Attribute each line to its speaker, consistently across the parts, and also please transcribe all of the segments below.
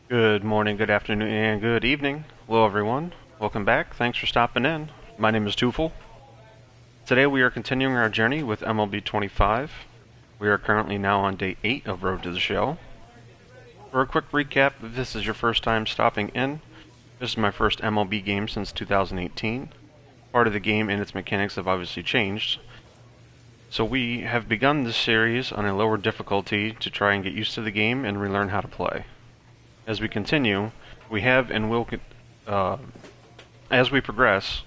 Speaker 1: Good morning, good afternoon, and good evening. Hello, everyone. Welcome back. Thanks for stopping in. My name is Tufel. Today we are continuing our journey with MLB 25. We are currently now on day 8 of Road to the Show. For a quick recap, if this is your first time stopping in, this is my first MLB game since 2018. Part of the game and its mechanics have obviously changed. So we have begun this series on a lower difficulty to try and get used to the game and relearn how to play. As we continue, we have and will, as we progress,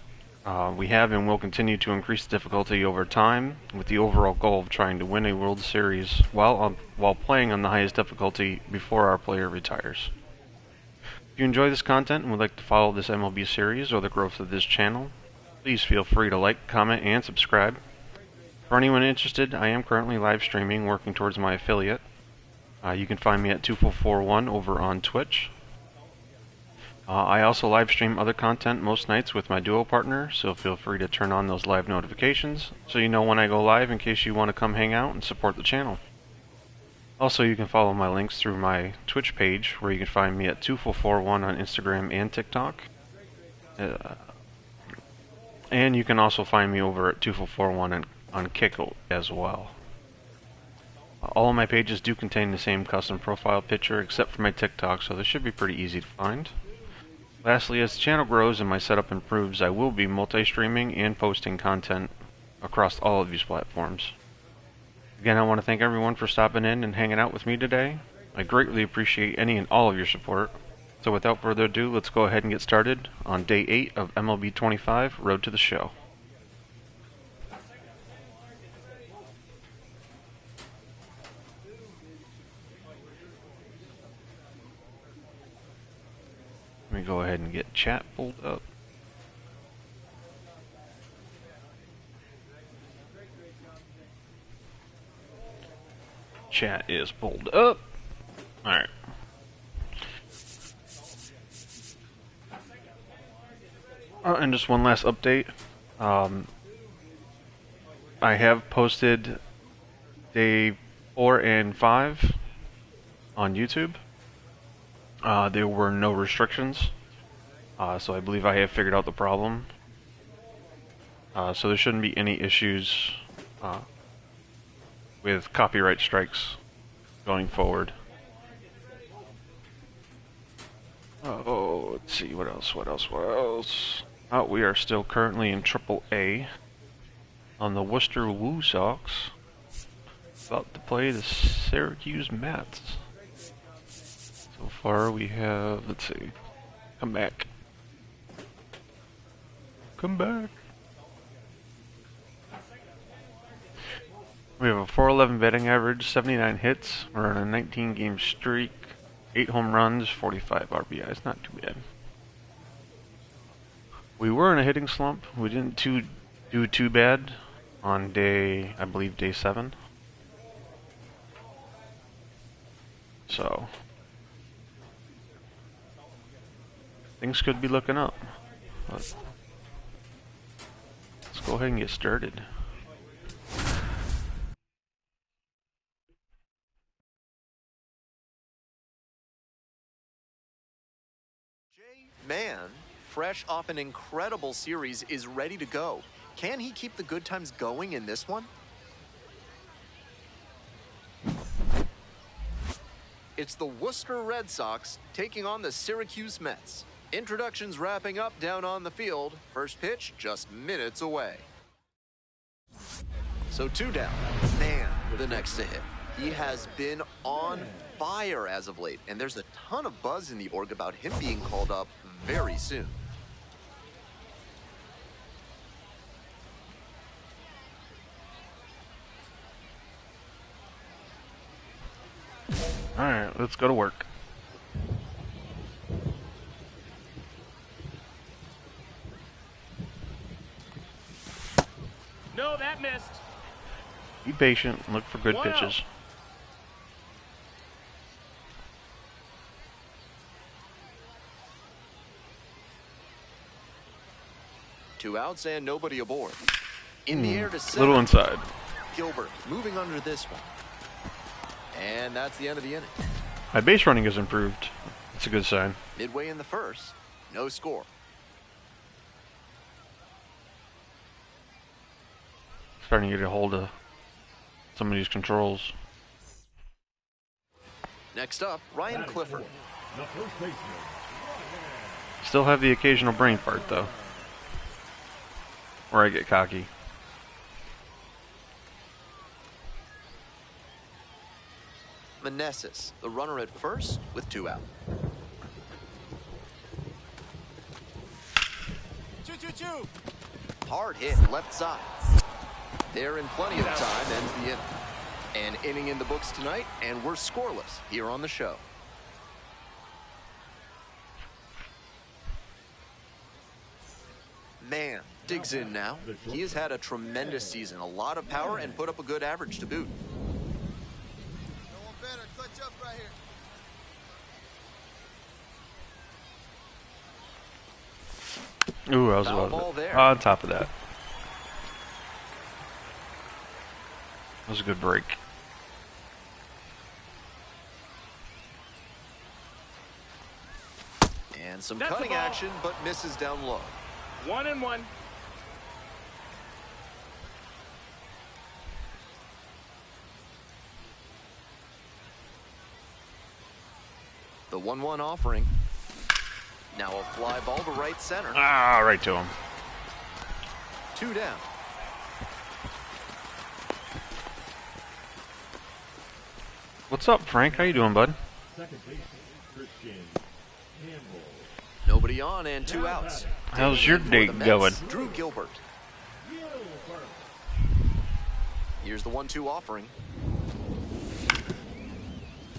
Speaker 1: we have and will continue to increase the difficulty over time with the overall goal of trying to win a World Series while playing on the highest difficulty before our player retires. If you enjoy this content and would like to follow this MLB series or the growth of this channel, please feel free to like, comment, and subscribe. For anyone interested, I am currently live streaming, working towards my affiliate. You can find me at 2441 over on Twitch. I also live stream other content most nights with my duo partner, so feel free to turn on those live notifications so you know when I go live in case you want to come hang out and support the channel. Also, you can follow my links through my Twitch page, where you can find me at 2441 on Instagram and TikTok. And you can also find me over at 2441 on Kick as well. All of my pages do contain the same custom profile picture except for my TikTok, so this should be pretty easy to find. Lastly, as the channel grows and my setup improves, I will be multi-streaming and posting content across all of these platforms. Again, I want to thank everyone for stopping in and hanging out with me today. I greatly appreciate any and all of your support. So without further ado, let's go ahead and get started on day 8 of MLB 25, Road to the Show. Let me go ahead and get chat pulled up. Chat is pulled up. Alright. And just one last update. I have posted day 4 and 5 on YouTube. There were no restrictions, so I believe I have figured out the problem. So there shouldn't be any issues with copyright strikes going forward. Oh, let's see, what else? Oh, we are still currently in AAA on the Worcester Woo Sox, about to play the Syracuse Mets. So far we have, let's see, come back. We have a 411 batting average, 79 hits, we're on a 19 game streak, 8 home runs, 45 RBIs, not too bad. We were in a hitting slump, we didn't do too bad on I believe day 7. So things could be looking up. But let's go ahead and get started.
Speaker 2: Man, fresh off an incredible series, is ready to go. Can he keep the good times going in this one? It's the Worcester Red Sox taking on the Syracuse Mets. Introductions wrapping up down on the field. First pitch just minutes away. So 2 down. Man, the next to hit. He has been on fire as of late, and there's a ton of buzz in the org about him being called up very soon.
Speaker 1: Alright, let's go to work.
Speaker 3: No, that missed.
Speaker 1: Be patient and look for good pitches.
Speaker 2: Two outs and nobody aboard. In the air to center.
Speaker 1: Little inside.
Speaker 2: Gilbert moving under this one. And that's the end of the inning.
Speaker 1: My base running has improved. It's a good sign.
Speaker 2: Midway in the first, no score.
Speaker 1: Starting to get a hold of some of these controls.
Speaker 2: Next up, Ryan Clifford.
Speaker 1: Still have the occasional brain fart though, where I get cocky.
Speaker 2: Meneses, the runner at first with 2 out. 2-2-2. Hard hit left side. They're in plenty of time, ends the inning. An inning in the books tonight, and we're scoreless here on the show. Man digs in now. He has had a tremendous season, a lot of power, and put up a good average to boot.
Speaker 3: Better clutch up right here.
Speaker 1: Ooh, I was
Speaker 2: Foul
Speaker 1: above
Speaker 2: ball
Speaker 1: it.
Speaker 2: there.
Speaker 1: On top of that. That was a good break.
Speaker 2: And some
Speaker 4: That's the
Speaker 2: cutting
Speaker 4: ball.
Speaker 2: action, but misses down low.
Speaker 4: 1-1.
Speaker 2: The 1-1 offering. Now a fly ball to right center.
Speaker 1: Ah, right to him.
Speaker 2: 2 down.
Speaker 1: What's up, Frank? How you doing, bud?
Speaker 2: Nobody on and 2 outs.
Speaker 1: How's your
Speaker 2: For
Speaker 1: day
Speaker 2: the Mets,
Speaker 1: going?
Speaker 2: Drew Gilbert. Here's the 1-2 offering.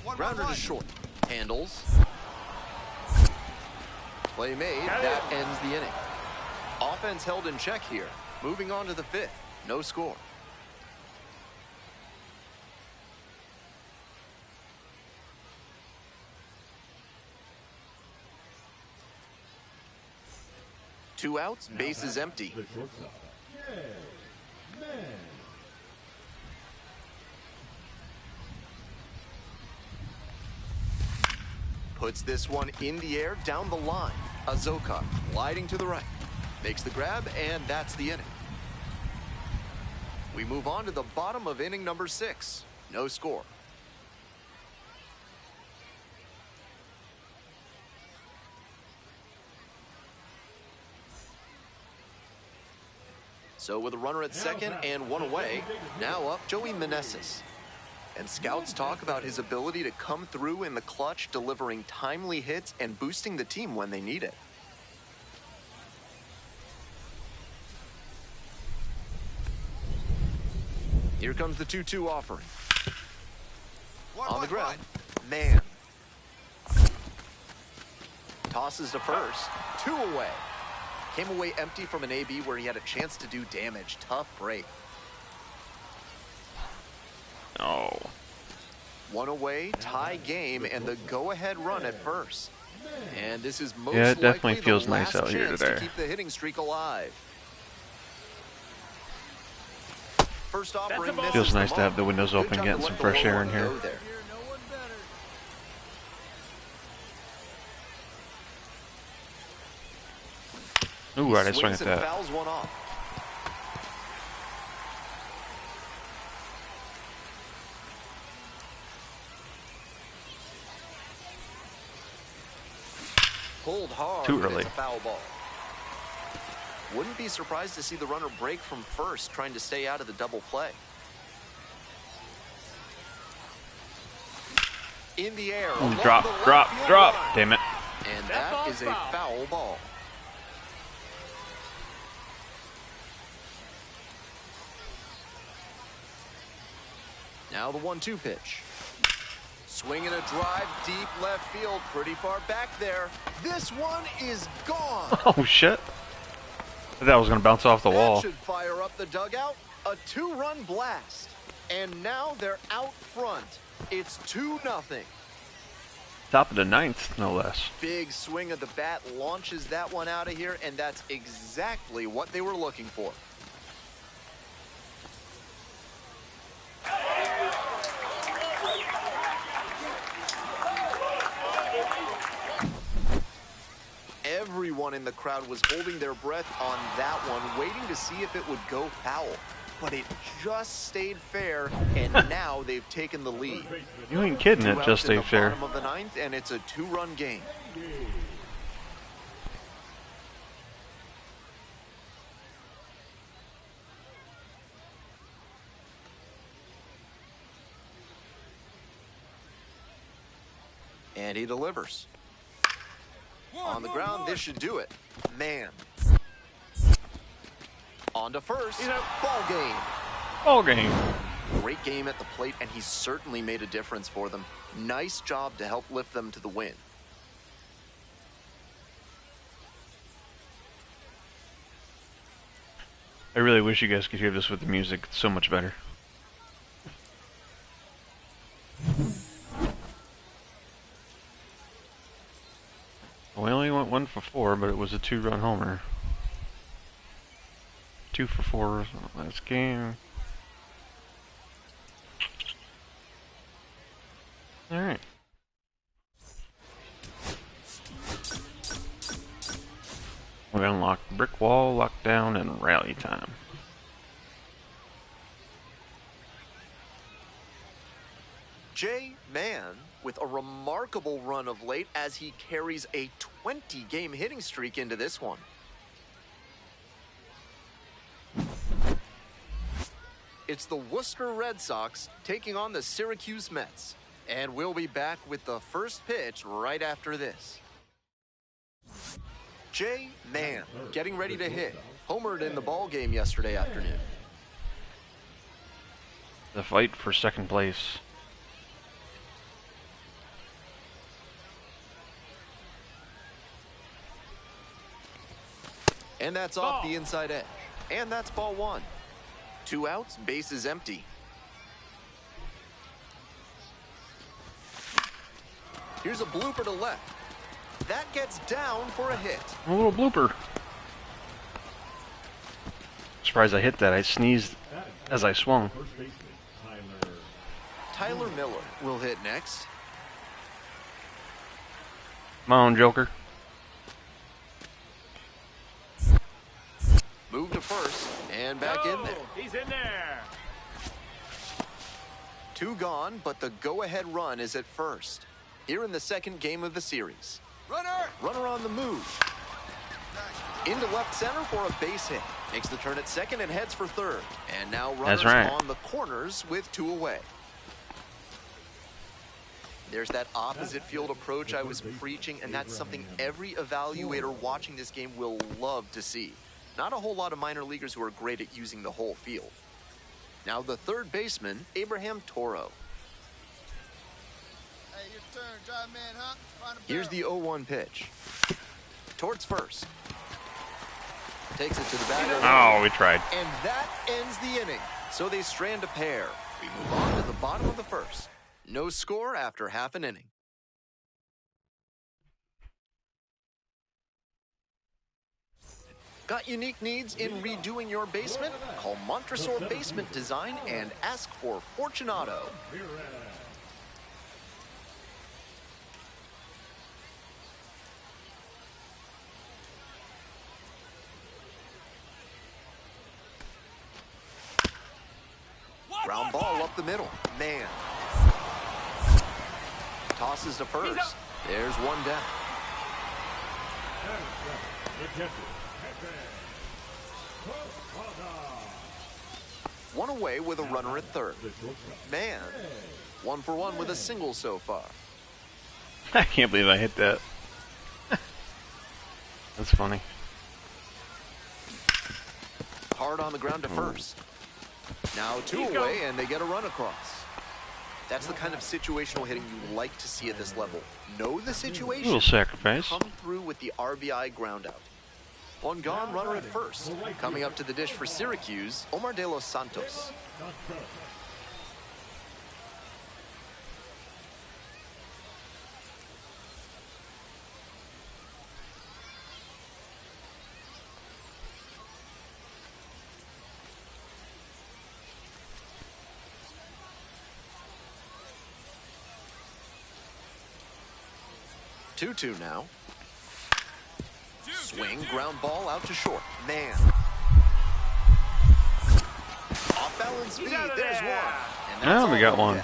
Speaker 2: Grounder to short. Handles. Play made. That ends the inning. Offense held in check here. Moving on to the 5th. No score. Two outs, bases empty. Puts this one in the air, down the line. Azoka gliding to the right. Makes the grab, and that's the inning. We move on to the bottom of inning number 6. No score. So with a runner at second and 1 away, now up Joey Meneses. And scouts talk about his ability to come through in the clutch, delivering timely hits and boosting the team when they need it. Here comes the 2-2 offering. On the ground, man. Tosses to first, 2 away. Came away empty from an AB where he had a chance to do damage. Tough break.
Speaker 1: Oh.
Speaker 2: 1 away, tie game, and the go-ahead run at first. And this is most
Speaker 1: Yeah, it definitely
Speaker 2: likely
Speaker 1: feels
Speaker 2: the
Speaker 1: nice
Speaker 2: last
Speaker 1: out here
Speaker 2: chance
Speaker 1: today.
Speaker 2: to keep the hitting streak alive. First offering misses
Speaker 1: Feels nice
Speaker 2: the
Speaker 1: to have
Speaker 2: mark.
Speaker 1: the windows
Speaker 2: Good
Speaker 1: open,
Speaker 2: job
Speaker 1: getting
Speaker 2: to
Speaker 1: some
Speaker 2: let the
Speaker 1: fresh
Speaker 2: low
Speaker 1: air in
Speaker 2: one
Speaker 1: here.
Speaker 2: go there.
Speaker 3: No one better.
Speaker 1: Ooh, right, I
Speaker 2: He
Speaker 1: swing at
Speaker 2: swings and
Speaker 1: that.
Speaker 2: fouls one off. Pulled hard.
Speaker 1: Too
Speaker 2: but
Speaker 1: early.
Speaker 2: It's a foul ball. Wouldn't be surprised to see the runner break from first, trying to stay out of the double play. In the air. along
Speaker 1: Drop,
Speaker 2: the left
Speaker 1: drop,
Speaker 2: field
Speaker 1: drop.
Speaker 2: line.
Speaker 1: Damn it.
Speaker 2: And
Speaker 4: That
Speaker 2: that is a
Speaker 4: ball's foul.
Speaker 2: foul ball. Now the 1-2 pitch. Swinging a drive deep left field, pretty far back there. This one is gone.
Speaker 1: Oh, shit. I thought I was going to bounce off the
Speaker 2: That
Speaker 1: wall.
Speaker 2: should fire up the dugout. A 2-run blast. And now they're out front. It's 2-0.
Speaker 1: Top of the 9th, no less.
Speaker 2: Big swing of the bat launches that one out of here, and that's exactly what they were looking for. and the crowd was holding their breath on that one, waiting to see if it would go foul. But it just stayed fair, and now they've taken the lead.
Speaker 1: You ain't kidding, it
Speaker 2: Two
Speaker 1: just
Speaker 2: outs in
Speaker 1: stayed
Speaker 2: the
Speaker 1: fair.
Speaker 2: bottom of the ninth, and it's a two-run game. And he delivers. On the ground, this should do it. Man. On to first. Ball game.
Speaker 1: Ball game.
Speaker 2: Great game at the plate, and he certainly made a difference for them. Nice job to help lift them to the win.
Speaker 1: I really wish you guys could hear this with the music. It's so much better. We only went 1 for 4, but it was a 2-run homer. 2 for 4 last game. Alright. We unlocked brick wall, lockdown, and rally time.
Speaker 2: Jay Mann with a remarkable run of late as he carries a 20-game hitting streak into this one. It's the Worcester Red Sox taking on the Syracuse Mets. And we'll be back with the first pitch right after this. Jay Mann getting ready to hit. Homered in the ball game yesterday afternoon.
Speaker 1: The fight for second place.
Speaker 2: And that's off the inside edge. And that's ball one. 2 outs, base is empty. Here's a blooper to left. That gets down for a hit.
Speaker 1: A little blooper. Surprised I hit that. I sneezed as I swung.
Speaker 2: Tyler Miller will hit next.
Speaker 1: Come on, Joker.
Speaker 2: Move to first and back in there.
Speaker 4: He's in there.
Speaker 2: 2 gone, but the go-ahead run is at first. Here in the second game of the series. Runner on the move. Into left center for a base hit. Makes the turn at second and heads for third. And now runners on the corners with 2 away. There's that opposite field approach I was preaching, and that's something every evaluator watching this game will love to see. Not a whole lot of minor leaguers who are great at using the whole field. Now the third baseman, Abraham Toro.
Speaker 3: Hey, your turn. Drive man, huh? Find a
Speaker 2: Here's the 0-1 pitch. Towards first. Takes it to the batter.
Speaker 1: Oh, we tried.
Speaker 2: And that ends the inning. So they strand a pair. We move on to the bottom of the first. No score after half an inning. Got unique needs in redoing your basement? Call Montresor Basement Design and ask for Fortunato. Ground ball up the middle. Man. Tosses to first. There's one down. One away with a runner at third. Man. 1 for 1 with a single so far.
Speaker 1: I can't believe I hit that. That's funny.
Speaker 2: Hard on the ground to first. Now 2 away, and they get a run across. That's the kind of situational hitting you like to see at this level. Know the situation.
Speaker 1: Little sacrifice.
Speaker 2: Come through with the RBI ground out. 1 gone, runner at first. Coming up to the dish for Syracuse, Omar De Los Santos. Two now. Swing, ground ball out to short. Man. Off balance speed, there's one. And that's
Speaker 1: Oh, we got one.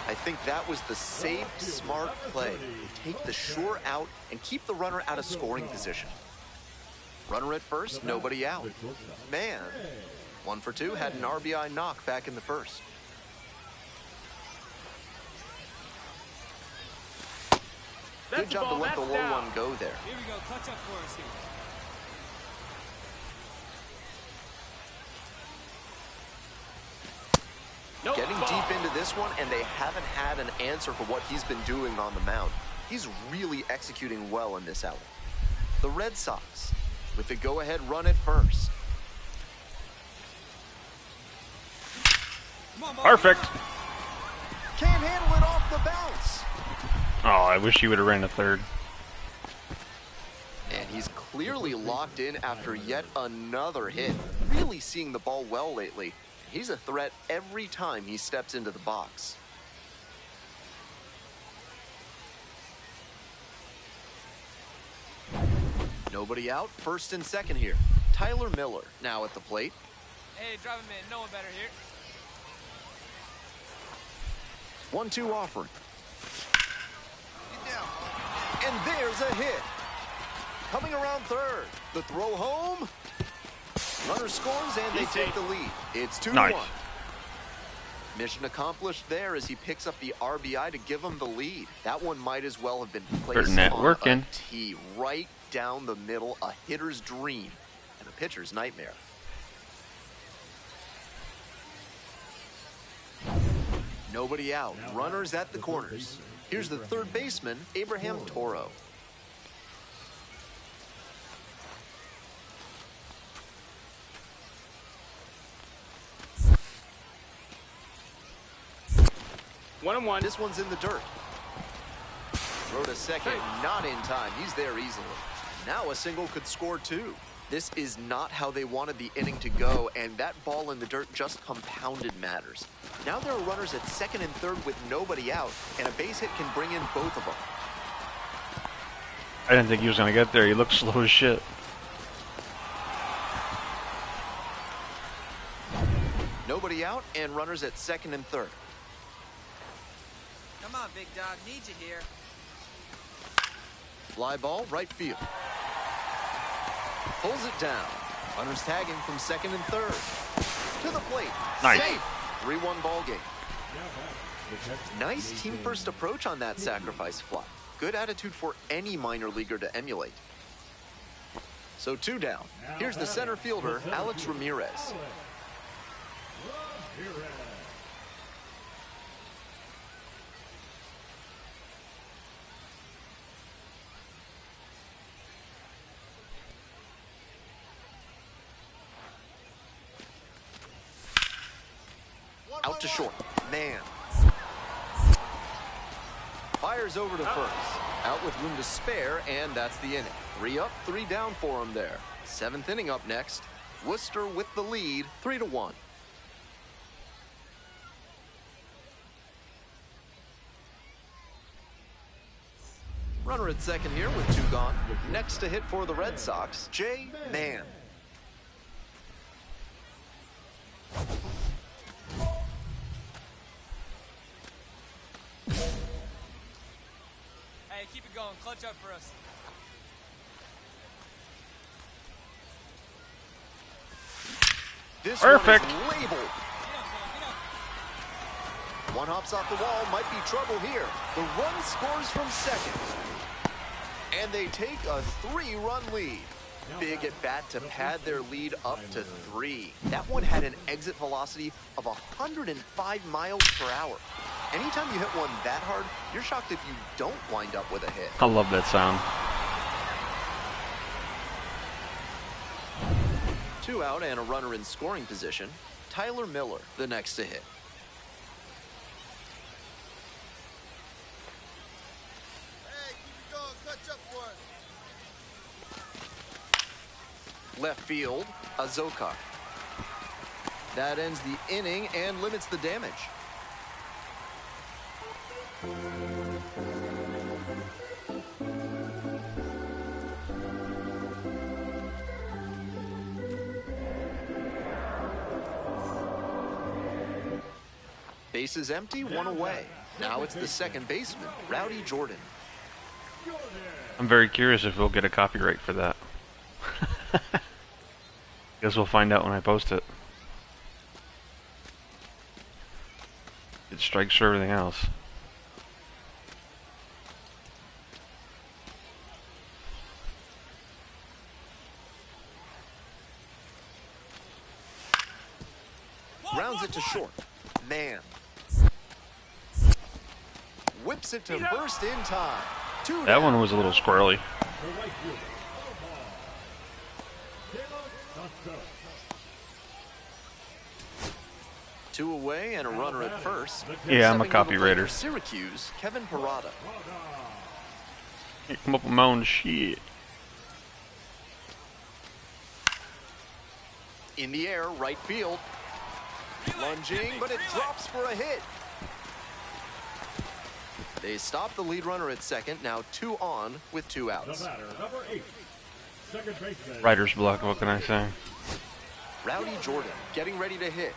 Speaker 2: I think that was the safe, smart play. Take the sure out and keep the runner out of scoring position. Runner at first, nobody out. Man. 1 for 2, had an RBI knock back in the first. Good job to let the low one go there.
Speaker 4: Here we go, clutch up for us here. Nope.
Speaker 2: Getting deep into this one, and they haven't had an answer for what he's been doing on the mound. He's really executing well in this outing. The Red Sox with the go-ahead run at first.
Speaker 1: Perfect.
Speaker 2: Can't handle it off the bounce.
Speaker 1: Oh, I wish he would have ran a third.
Speaker 2: And he's clearly locked in after yet another hit. Really seeing the ball well lately. He's a threat every time he steps into the box. Nobody out, first and second here. Tyler Miller now at the plate.
Speaker 4: Hey, drive him in. No one better here.
Speaker 2: 1-2 offering. And there's a hit. Coming around third. The throw home. Runner scores and they take the lead. It's 2-1.
Speaker 1: Nice.
Speaker 2: Mission accomplished there as he picks up the RBI to give him the lead. That one might as well have been placed
Speaker 1: Net
Speaker 2: on
Speaker 1: working.
Speaker 2: a tee right down the middle. A hitter's dream and a pitcher's nightmare. Nobody out. Runners at the corners. Here's the third baseman, Abraham Toro.
Speaker 4: One and one.
Speaker 2: This one's in the dirt. Throw to second, not in time. He's there easily. Now a single could score two. This is not how they wanted the inning to go, and that ball in the dirt just compounded matters. Now there are runners at second and third with nobody out, and a base hit can bring in both of them.
Speaker 1: I didn't think he was going to get there. He looked slow as shit.
Speaker 2: Nobody out, and runners at second and third.
Speaker 4: Come on, big dog. Need you here.
Speaker 2: Fly ball, right field. Pulls it down. Runners tagging from second and third. To the plate.
Speaker 1: Nice.
Speaker 2: Safe. 3-1 ball game. Nice team-first approach on that sacrifice fly. Good attitude for any minor leaguer to emulate. So 2 down. Here's the center fielder, Alex Ramirez. Out to short. Man. Fires over to first. Out with room to spare, and that's the inning. 3 up, 3 down for him there. 7th inning up next. Worcester with the lead, 3-1. Runner at second here with 2 gone. Next to hit for the Red Sox, Jay Mann.
Speaker 4: Hey, keep it going. Clutch up for us.
Speaker 2: This
Speaker 1: Perfect.
Speaker 2: one is labeled.
Speaker 4: Get up, man. Get up.
Speaker 2: One hops off the wall, might be trouble here. The run scores from second. And they take a 3-run lead. Big at bat to pad their lead up to 3. That one had an exit velocity of 105 miles per hour. Anytime you hit one that hard, you're shocked if you don't wind up with a hit.
Speaker 1: I love that sound.
Speaker 2: 2 out and a runner in scoring position. Tyler Miller, the next to hit.
Speaker 3: Hey, keep it going. Clutch up for us.
Speaker 2: Left field, Azokar. That ends the inning and limits the damage. Base is empty, one away. Now it's the second baseman, Rowdy Jordan.
Speaker 1: I'm very curious if we'll get a copyright for that. Guess we'll find out when I post it. It strikes for everything else.
Speaker 2: Grounds it to short. Man. Whips it to first in time. Two
Speaker 1: That
Speaker 2: down.
Speaker 1: one was a little squirrely.
Speaker 2: Two away and a runner at first.
Speaker 1: Yeah, I'm a
Speaker 2: Stepping to the plate
Speaker 1: copywriter.
Speaker 2: for Syracuse, Kevin Parada.
Speaker 1: Can't come up with my own shit.
Speaker 2: In the air, right field. Lunging, but it drops for a hit. They stop the lead runner at second. Now 2 on with 2 outs.
Speaker 1: Writer's block, what can I say?
Speaker 2: Rowdy Jordan getting ready to hit.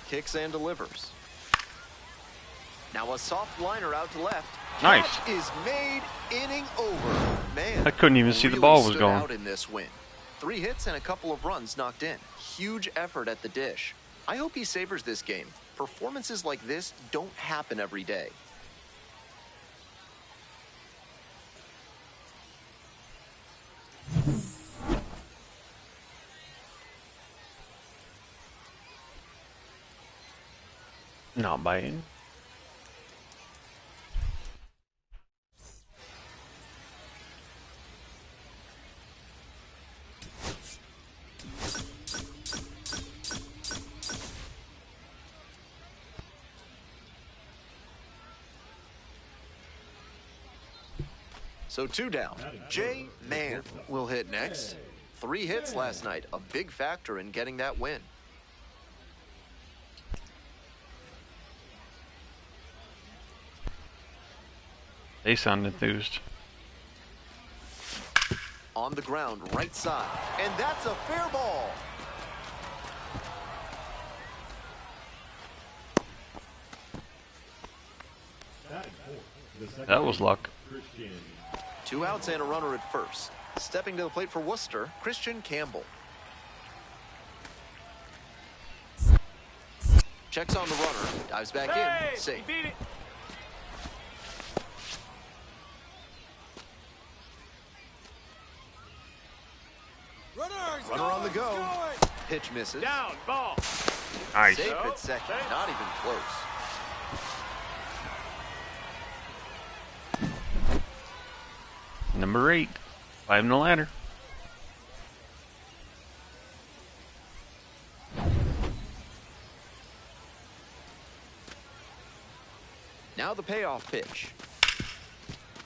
Speaker 2: Kicks and delivers. Now a soft liner out to left.
Speaker 1: Nice.
Speaker 2: Catch is made, inning over. Man,
Speaker 1: I couldn't even see the
Speaker 2: really
Speaker 1: ball was
Speaker 2: stood
Speaker 1: going.
Speaker 2: out in this win. 3 hits and a couple of runs knocked in. Huge effort at the dish. I hope he savors this game. Performances like this don't happen every day.
Speaker 1: Not biting.
Speaker 2: So 2 down. Jay Mann will hit next. 3 hits last night, a big factor in getting that win.
Speaker 1: They sound enthused.
Speaker 2: On the ground, right side. And that's a fair ball.
Speaker 1: That was luck.
Speaker 2: 2 outs and a runner at first. Stepping to the plate for Worcester, Christian Campbell. Checks on the runner, dives back in, safe.
Speaker 4: Beat it.
Speaker 2: Runner on the go. Pitch misses.
Speaker 4: Down, ball.
Speaker 1: Nice.
Speaker 2: Safe at second, not even close.
Speaker 1: Number 8. Climbing the ladder.
Speaker 2: Now the payoff pitch.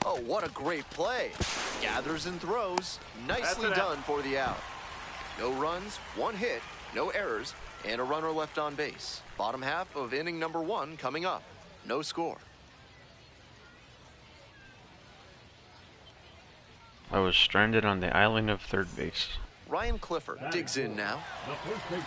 Speaker 2: Oh, what a great play. Gathers and throws. Nicely done for the out. No runs, 1 hit, no errors, and a runner left on base. Bottom half of inning number 1 coming up. No score.
Speaker 1: I was stranded on the island of third base.
Speaker 2: Ryan Clifford digs in now. The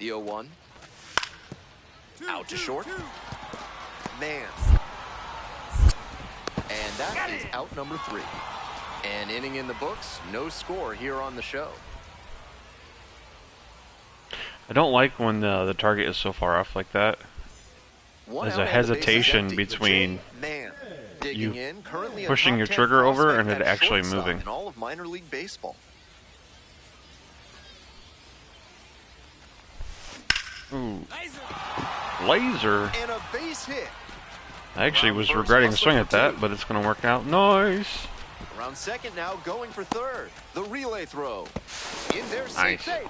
Speaker 2: 0-1. Out to short. Man. And that is out number 3. An inning in the books, no score here on the show.
Speaker 1: I don't like when the target is so far off like that.
Speaker 2: One
Speaker 1: There's
Speaker 2: out
Speaker 1: a
Speaker 2: and the base is
Speaker 1: hesitation
Speaker 2: empty.
Speaker 1: between
Speaker 2: Man digging in, currently a
Speaker 1: pushing
Speaker 2: top
Speaker 1: your
Speaker 2: 10
Speaker 1: trigger over
Speaker 2: prospect
Speaker 1: and it
Speaker 2: at
Speaker 1: actually
Speaker 2: shortstop
Speaker 1: moving.
Speaker 2: in all of minor league baseball.
Speaker 1: Ooh. Laser.
Speaker 2: And a base hit.
Speaker 1: I actually was
Speaker 2: First,
Speaker 1: regretting a
Speaker 2: hustler
Speaker 1: swing
Speaker 2: for
Speaker 1: at that,
Speaker 2: 2.
Speaker 1: but it's going to work out. Nice.
Speaker 2: Around second now, going for third. The relay throw. In there,
Speaker 1: Nice.
Speaker 2: safe.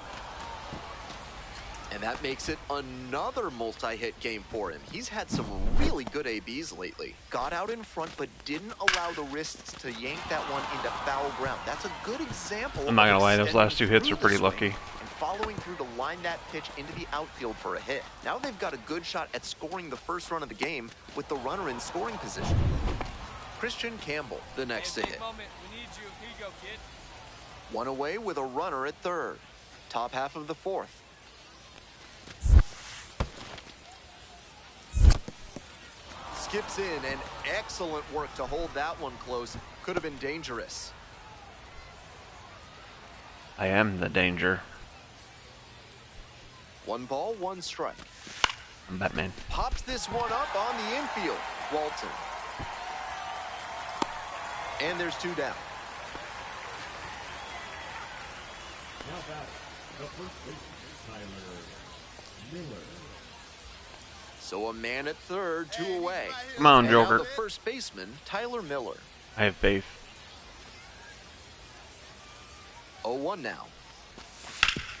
Speaker 2: And that makes it another multi-hit game for him. He's had some really good ABs lately. Got out in front, but didn't allow the wrists to yank that one into foul ground. That's a good example.
Speaker 1: I'm not gonna lie, those
Speaker 2: extending
Speaker 1: last two hits
Speaker 2: through
Speaker 1: are pretty
Speaker 2: the swing
Speaker 1: lucky.
Speaker 2: and following through to line that pitch into the outfield for a hit. Now they've got a good shot at scoring the first run of the game with the runner in scoring position. Christian Campbell, the next to
Speaker 4: Hey, big
Speaker 2: hit.
Speaker 4: moment. We need you. Here you go, kid.
Speaker 2: One away with a runner at third. Top half of the fourth. Skips in, and excellent work to hold that one close. Could have been dangerous.
Speaker 1: I am the danger.
Speaker 2: 1 ball, 1 strike.
Speaker 1: I'm Batman.
Speaker 2: Pops this one up on the infield. Walton. And there's 2 down. So a man at third, 2 away.
Speaker 1: Come on,
Speaker 2: And now
Speaker 1: Joker.
Speaker 2: the first baseman, Tyler Miller.
Speaker 1: I have faith.
Speaker 2: 0-1 now.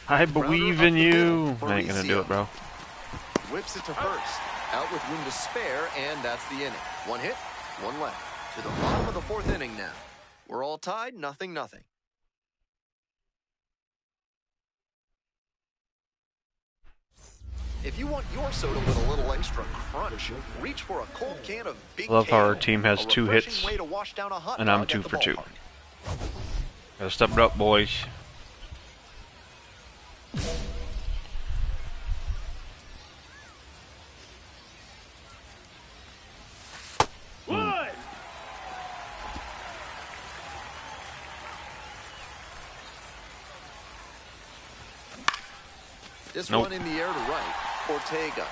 Speaker 1: I believe in you.
Speaker 2: For
Speaker 1: I ain't gonna do it, bro.
Speaker 2: Whips it to first. Out with room to spare, and that's the inning. 1 hit, 1 left. To the bottom of the 4th inning now. We're all tied, 0-0. If you want your soda with a little extra crunch, reach for a cold can of Big
Speaker 1: I love how our
Speaker 2: Kale,
Speaker 1: team has
Speaker 2: a
Speaker 1: 2
Speaker 2: refreshing
Speaker 1: hits,
Speaker 2: way to wash down a hot
Speaker 1: and I'm
Speaker 2: dog
Speaker 1: 2
Speaker 2: at the
Speaker 1: for 2.
Speaker 2: ballpark.
Speaker 1: Gotta step it up, boys.
Speaker 2: This
Speaker 1: Nope.
Speaker 2: one in the air to right. Ortega.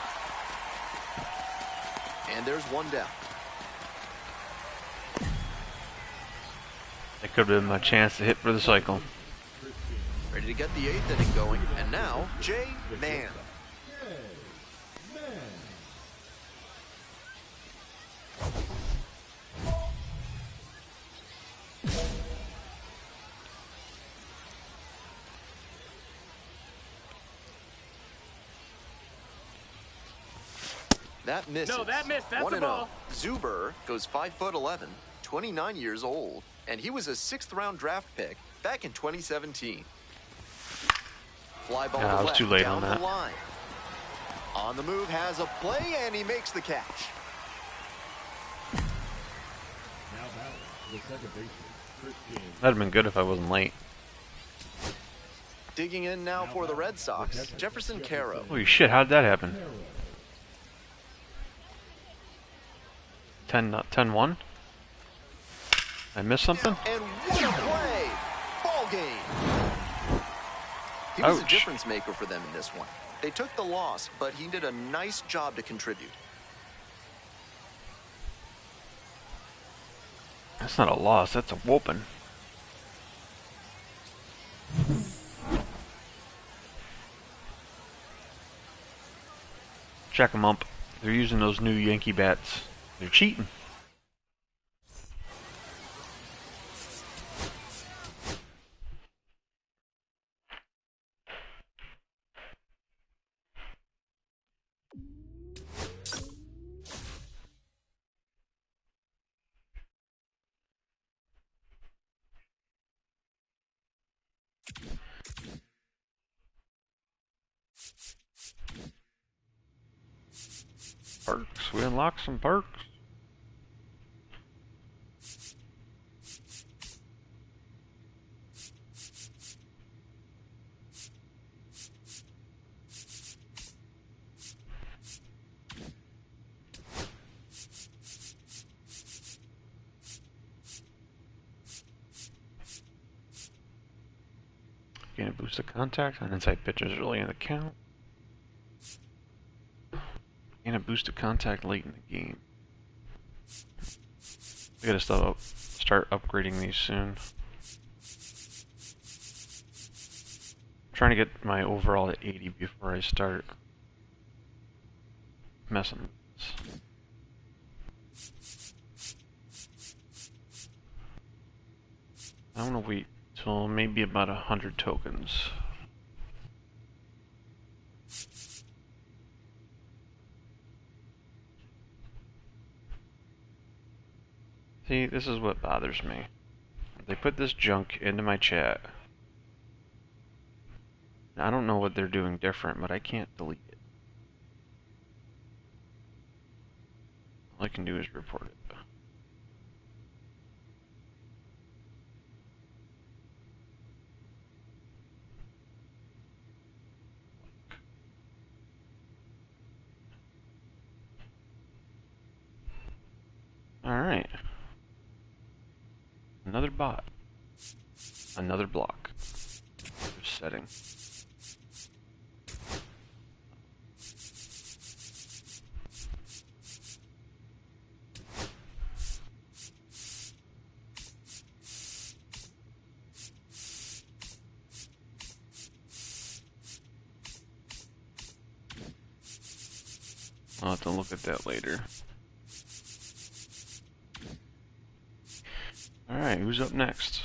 Speaker 2: And there's 1 down.
Speaker 1: That could have been my chance to hit for the cycle.
Speaker 2: Ready to get the 8th inning going. And now, Jay Mann. That misses.
Speaker 4: No, that missed. That's
Speaker 2: 1-0.
Speaker 4: a ball.
Speaker 2: Zuber goes 5'11", 29 years old, and he was a 6th-round draft pick back in 2017. Fly ball
Speaker 1: Yeah,
Speaker 2: to
Speaker 1: I was
Speaker 2: left,
Speaker 1: too late
Speaker 2: down
Speaker 1: on that.
Speaker 2: the line. On the move, has a play, and he makes the catch.
Speaker 1: That'd have been good if I wasn't late.
Speaker 2: Digging in now for the Red Sox, Jefferson Caro.
Speaker 1: Holy shit, how did that happen? 10-1? I missed something?
Speaker 2: And what a play! Ball game! He was a
Speaker 1: Ouch.
Speaker 2: difference maker for them in this one. They took the loss, but he did a nice job to contribute.
Speaker 1: That's not a loss, that's a whooping. Check them up. They're using those new Yankee bats. They're cheating. Perks. We unlocked some perks. Gain a boost of contact on inside pitchers early in the count. Gain a boost of contact late in the game. We gotta start upgrading these soon. I'm trying to get my overall at 80 before I start messing with this. I'm gonna wait till maybe about 100 tokens. See, this is what bothers me. They put this junk into my chat. I don't know what they're doing different, but I can't delete it. All I can do is report it. Alright. Another bot. Another block. Another setting. I'll have to look at that later. Alright, who's up next?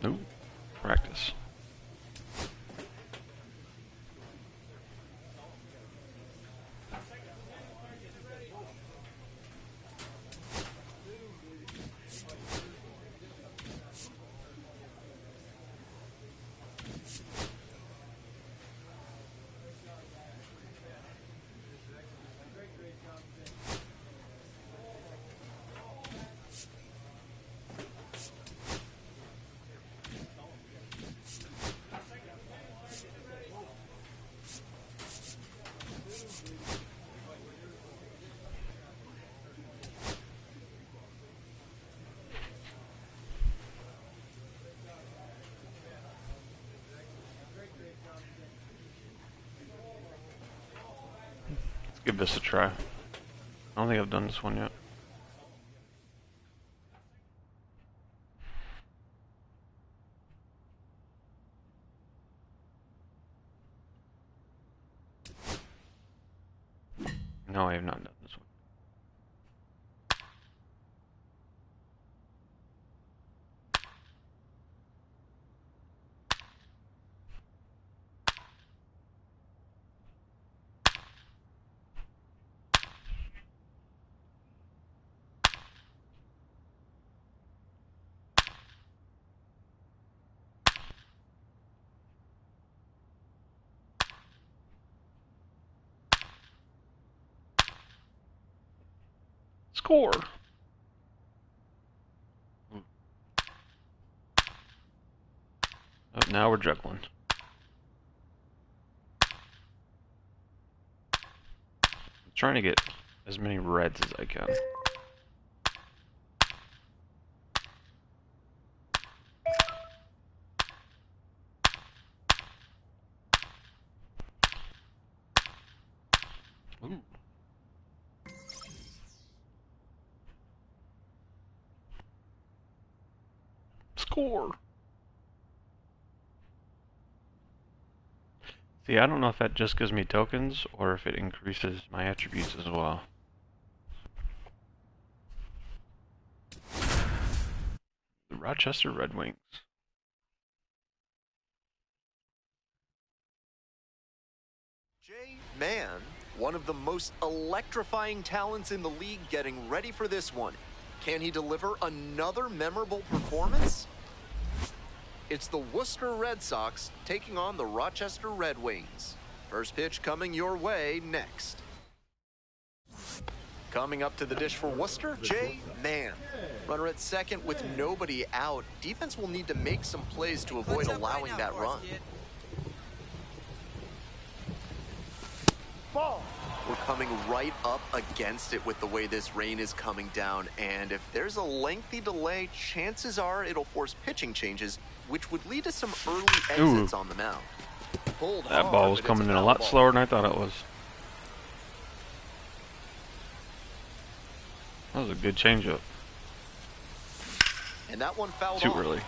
Speaker 1: Ooh, practice. Give this a try. I don't think I've done this one yet. No, I have not done this one. Score! Oh, now we're juggling. I'm trying to get as many reds as I can. Ooh. Score! See, I don't know if that just gives me tokens or if it increases my attributes as well. The Rochester Red Wings.
Speaker 2: Jay Mann, one of the most electrifying talents in the league, getting ready for this one. Can he deliver another memorable performance? It's the Worcester Red Sox taking on the Rochester Red Wings. First pitch coming your way next. Coming up to the dish for Worcester, Jay Mann. Runner at second with nobody out. Defense will need to make some plays to avoid allowing that run. Ball. We're coming right up against it with the way this rain is coming down, and if there's a lengthy delay, chances are it'll force pitching changes, which would lead to some early exits on the mound.
Speaker 1: That ball was coming in a lot slower than I thought it was. That was a good changeup.
Speaker 2: And that one fouled
Speaker 1: Too
Speaker 2: off.
Speaker 1: early.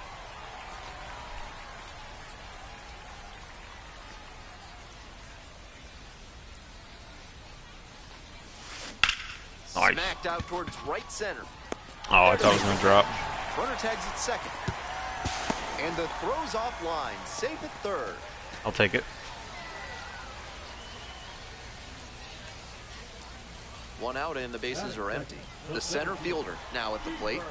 Speaker 1: Nice.
Speaker 2: Smacked out towards right center.
Speaker 1: Oh, I thought it was going to drop.
Speaker 2: Runner tags at second. And the throw's offline. Safe at third.
Speaker 1: I'll take it.
Speaker 2: One out and the bases are empty. The center fielder now at the plate.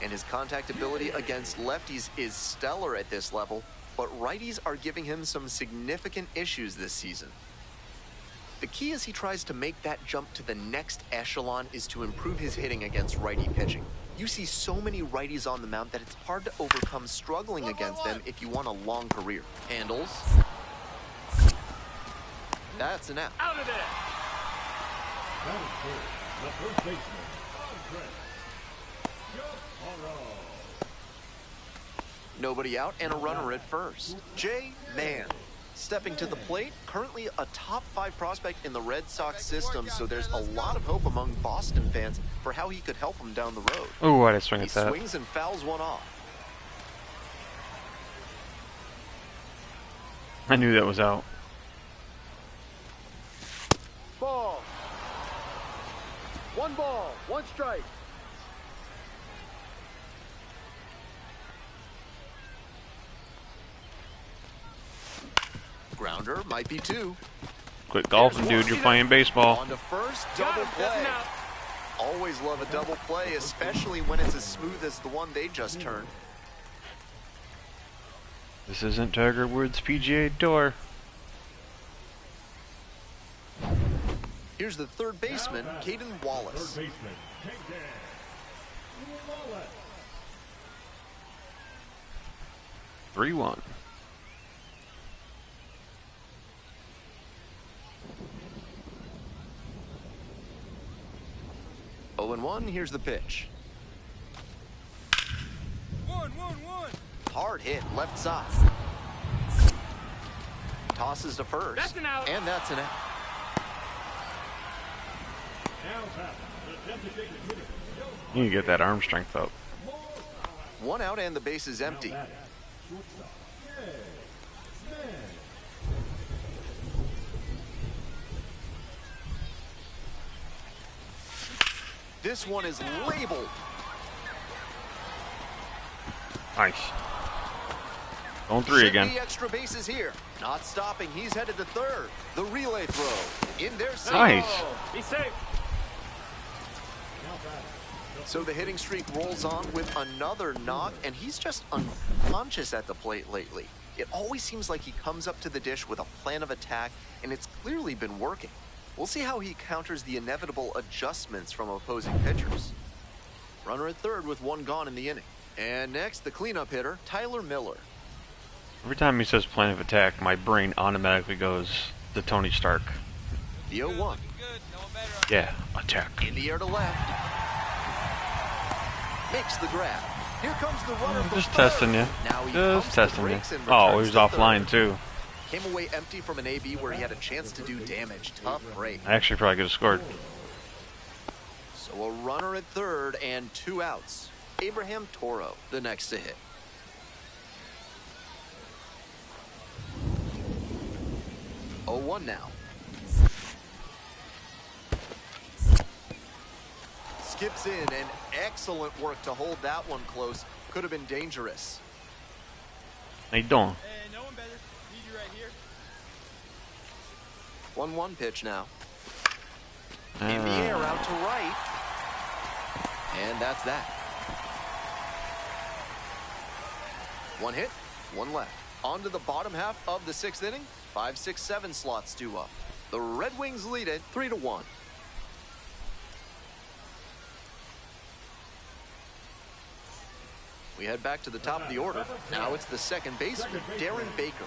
Speaker 2: And his contact ability against lefties is stellar at this level, but righties are giving him some significant issues this season. The key as he tries to make that jump to the next echelon is to improve his hitting against righty pitching. You see so many righties on the mound that it's hard to overcome struggling against them if you want a long career. Handles. That's an out.
Speaker 4: Out of there.
Speaker 5: The first baseman, Andre Chaparro.
Speaker 2: Nobody out and a runner at first. Jay Mann stepping to the plate, currently a top 5 prospect in the Red Sox system, so there's a lot of hope among Boston fans for how he could help them down the road.
Speaker 1: Oh, I didn't swing
Speaker 2: He
Speaker 1: at that.
Speaker 2: swings and fouls one off.
Speaker 1: I knew that was out.
Speaker 3: Ball. 1 ball, 1 strike.
Speaker 2: Grounder might be 2.
Speaker 1: Quit golfing, dude. You're playing baseball.
Speaker 2: On to first,
Speaker 4: Got
Speaker 2: double
Speaker 4: him. That's an
Speaker 2: play.
Speaker 4: out.
Speaker 2: Always love a double play, especially when it's as smooth as the one they just turned.
Speaker 1: This isn't Tiger Woods' PGA Tour.
Speaker 2: Here's the third baseman, Caden Wallace.
Speaker 5: Third baseman, Caden Wallace.
Speaker 1: 3-1.
Speaker 2: Oh, and 1, here's the pitch.
Speaker 4: 1.
Speaker 2: Hard hit, left side. Tosses to first.
Speaker 4: That's an out.
Speaker 2: And that's an out.
Speaker 5: Now back, the designated hitter.
Speaker 1: You can get that arm strength up.
Speaker 2: 1 out and the base is empty.
Speaker 5: Now batting, shortstop, Jay Mann.
Speaker 2: This one is labeled.
Speaker 1: Nice. Going 3
Speaker 2: Should
Speaker 1: again.
Speaker 2: be extra bases here. Not stopping. He's headed to third. The relay throw. In there.
Speaker 1: Nice.
Speaker 4: Oh, he's safe.
Speaker 2: So the hitting streak rolls on with another knock, and he's just unconscious at the plate lately. It always seems like he comes up to the dish with a plan of attack, and it's clearly been working. We'll see how he counters the inevitable adjustments from opposing pitchers. Runner at third with 1 gone in the inning. And next, the cleanup hitter, Tyler Miller.
Speaker 1: Every time he says plan of attack, my brain automatically goes to Tony Stark.
Speaker 2: The 0-1.
Speaker 4: Good. No one better.
Speaker 1: Yeah, attack.
Speaker 2: In the air to left. Makes the grab. Here comes the runner for
Speaker 1: Just
Speaker 2: third.
Speaker 1: testing you.
Speaker 2: Now he
Speaker 1: Just
Speaker 2: pumps the
Speaker 1: testing you.
Speaker 2: brakes and
Speaker 1: Oh, he
Speaker 2: returns
Speaker 1: was
Speaker 2: to
Speaker 1: offline
Speaker 2: third.
Speaker 1: too.
Speaker 2: Came away empty from an AB where he had a chance to do damage. Tough break.
Speaker 1: I actually probably could have scored.
Speaker 2: So a runner at third and 2 outs. Abraham Toro, the next to hit. Oh, 1 now. Skips in, and excellent work to hold that one close. Could have been dangerous.
Speaker 1: How you doing?
Speaker 4: Hey, no one better. Need you right here.
Speaker 2: 1-1 pitch now. In the air, out to right. And that's that. 1 hit, 1 left. On to the bottom half of the 6th inning. 5, 6, 7 slots due up. The Red Wings lead it 3-1. We head back to the top of the order. Now it's the second baseman, Darren Baker.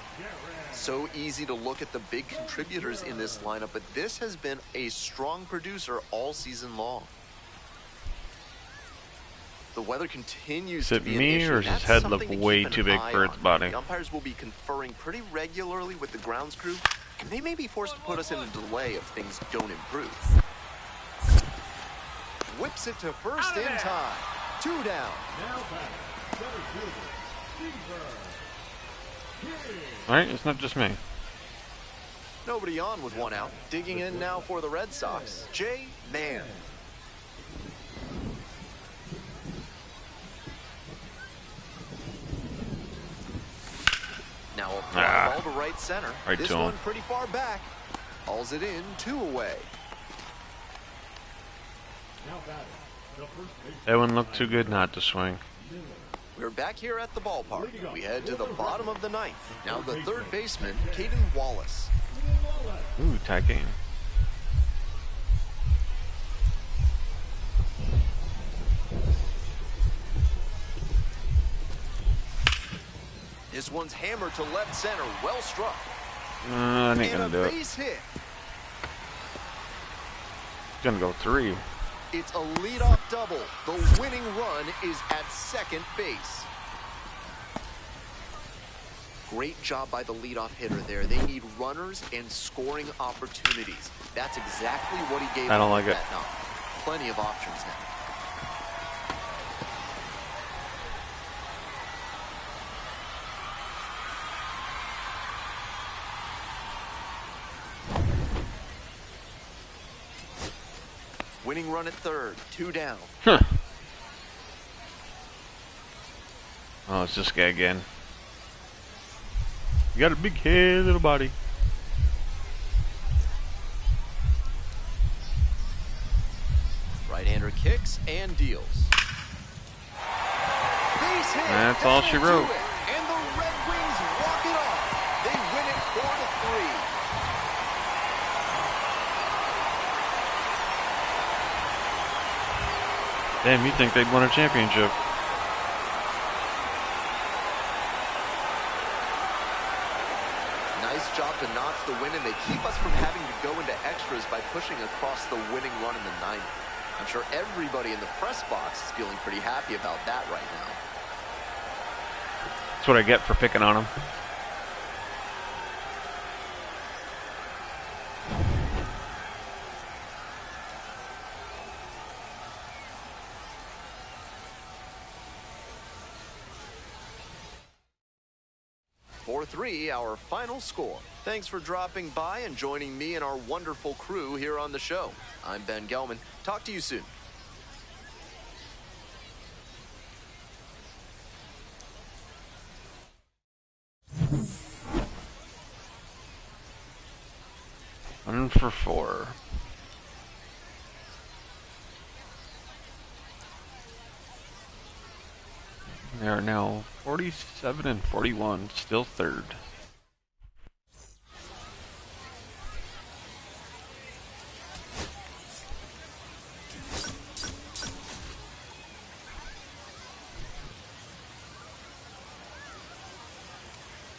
Speaker 2: So easy to look at the big contributors in this lineup, but this has been a strong producer all season long. The weather continues
Speaker 1: Is
Speaker 2: to
Speaker 1: it
Speaker 2: be an
Speaker 1: me,
Speaker 2: issue.
Speaker 1: or is his
Speaker 2: That's
Speaker 1: head
Speaker 2: something
Speaker 1: look
Speaker 2: to
Speaker 1: way
Speaker 2: keep an
Speaker 1: too big
Speaker 2: eye
Speaker 1: for its
Speaker 2: on.
Speaker 1: body?
Speaker 2: The umpires will be conferring pretty regularly with the grounds crew, and they may be forced to put us in a delay if things don't improve. Whips it to first in time. 2 down.
Speaker 5: Now batting, center fielder, Stephen King.
Speaker 1: Alright, it's not just me.
Speaker 2: Nobody on with 1 out. Digging in now for the Red Sox, Jay Mann. Now a fly ball to right center.
Speaker 1: Right
Speaker 2: This
Speaker 1: to him.
Speaker 2: one pretty far back. Hauls it in, 2 away.
Speaker 5: Now batting, the first baseman.
Speaker 1: That one looked too good not to swing.
Speaker 2: We're back here at the ballpark. We head to the bottom of the ninth. Now the third baseman, Caden Wallace.
Speaker 1: Ooh, tie game.
Speaker 2: This one's hammered to left center. Well struck.
Speaker 1: I ain't gonna
Speaker 2: And
Speaker 1: do
Speaker 2: a
Speaker 1: it.
Speaker 2: base hit.
Speaker 1: Gonna go 3.
Speaker 2: It's a leadoff double. The winning run is at second base. Great job by the leadoff hitter there. They need runners and scoring opportunities. That's exactly what he gave
Speaker 1: I don't
Speaker 2: them
Speaker 1: like
Speaker 2: with
Speaker 1: it.
Speaker 2: that knock. Plenty of options now. Winning run at third, 2 down.
Speaker 1: Huh. Oh, it's this guy again. You got a big head, little body.
Speaker 2: Right-hander kicks and deals. Base hit.
Speaker 1: That's all she
Speaker 2: That'll do
Speaker 1: wrote.
Speaker 2: it. And the Red Wings walk it off. They win it 4-3.
Speaker 1: Damn, you think they'd won a championship?
Speaker 2: Nice job to notch the win, and they keep us from having to go into extras by pushing across the winning run in the ninth. I'm sure everybody in the press box is feeling pretty happy about that right now.
Speaker 1: That's what I get for picking on him.
Speaker 2: Our final score. Thanks for dropping by and joining me and our wonderful crew here on the show. I'm Ben Gelman. Talk to you soon.
Speaker 1: One for 4. They are now 47 and 41, still third.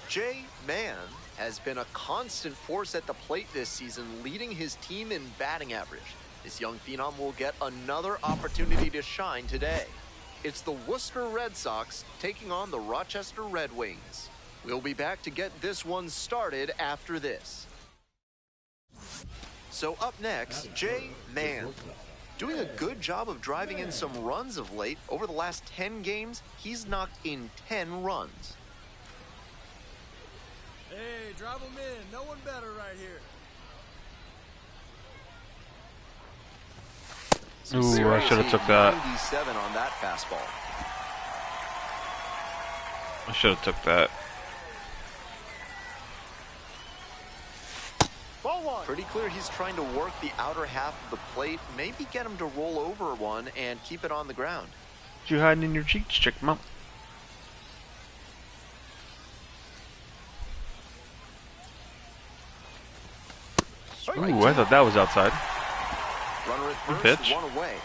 Speaker 2: Jay Mann has been a constant force at the plate this season, leading his team in batting average. This young phenom will get another opportunity to shine today. It's the Worcester Red Sox taking on the Rochester Red Wings. We'll be back to get this one started after this. So up next, Jay Mann. Doing a good job of driving in some runs of late. Over the last 10 games, he's knocked in 10 runs.
Speaker 4: Hey, drive them in. No one better right here.
Speaker 1: Ooh, I should have took that.
Speaker 2: 97 on that fastball.
Speaker 1: I should have took that.
Speaker 3: Ball one.
Speaker 2: Pretty clear he's trying to work the outer half of the plate, maybe get him to roll over one and keep it on the ground.
Speaker 1: What you hiding in your cheeks, chick mom? Ooh, I thought that was outside.
Speaker 2: Runner at
Speaker 1: Good
Speaker 2: first,
Speaker 1: pitch.
Speaker 2: one away.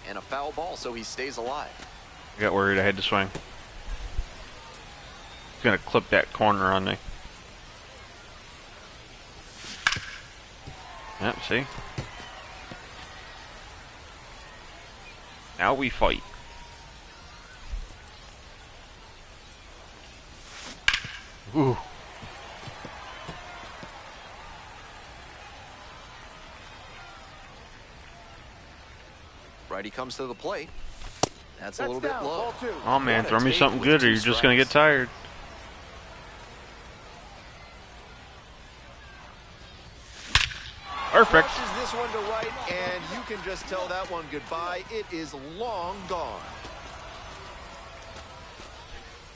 Speaker 2: And a foul ball, so he stays alive.
Speaker 1: I got worried I had to swing. He's gonna clip that corner on me. Yep, see? Now we fight. Ooh.
Speaker 2: Righty comes to the plate. That's a
Speaker 3: That's
Speaker 2: little bit
Speaker 3: down.
Speaker 2: low.
Speaker 3: Ball two.
Speaker 1: Oh man,
Speaker 2: What a
Speaker 1: throw me
Speaker 2: take
Speaker 1: something
Speaker 2: with
Speaker 1: good or
Speaker 2: 2
Speaker 1: you're just gonna get
Speaker 2: strikes.
Speaker 1: tired. Perfect.
Speaker 2: Crushes this one to right, and you can just tell that one goodbye. It is long gone.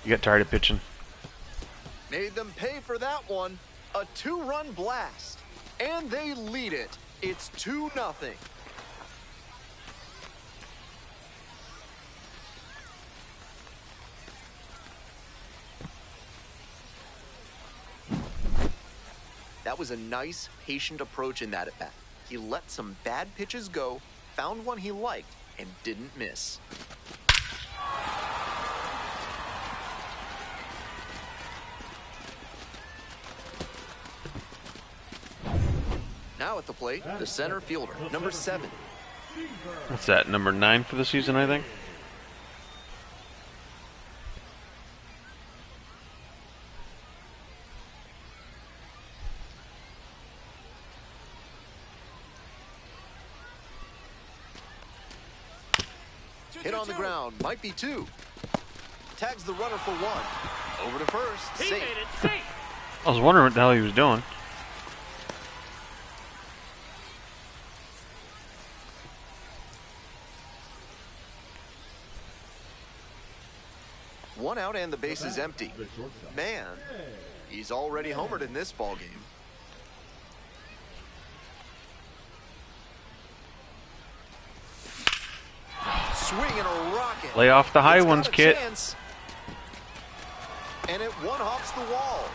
Speaker 1: You got tired of pitching.
Speaker 2: Made them pay for that one. A 2-run blast. And they lead it. It's 2-0. That was a nice, patient approach in that at-bat. He let some bad pitches go, found one he liked, and didn't miss. Now at the plate, the center fielder, number 7.
Speaker 1: What's that, number 9 for the season, I think?
Speaker 2: Hit on the ground, might be 2. Tags the runner for 1. Over to first,
Speaker 6: He
Speaker 2: safe.
Speaker 6: made it safe.
Speaker 1: I was wondering what the hell he was doing.
Speaker 2: One out and the base is empty. Man, he's already homered in this ballgame. Swinging a rocket.
Speaker 1: Lay off the high
Speaker 2: It's got
Speaker 1: ones,
Speaker 2: a
Speaker 1: Kit.
Speaker 2: chance. And it one-hops the wall.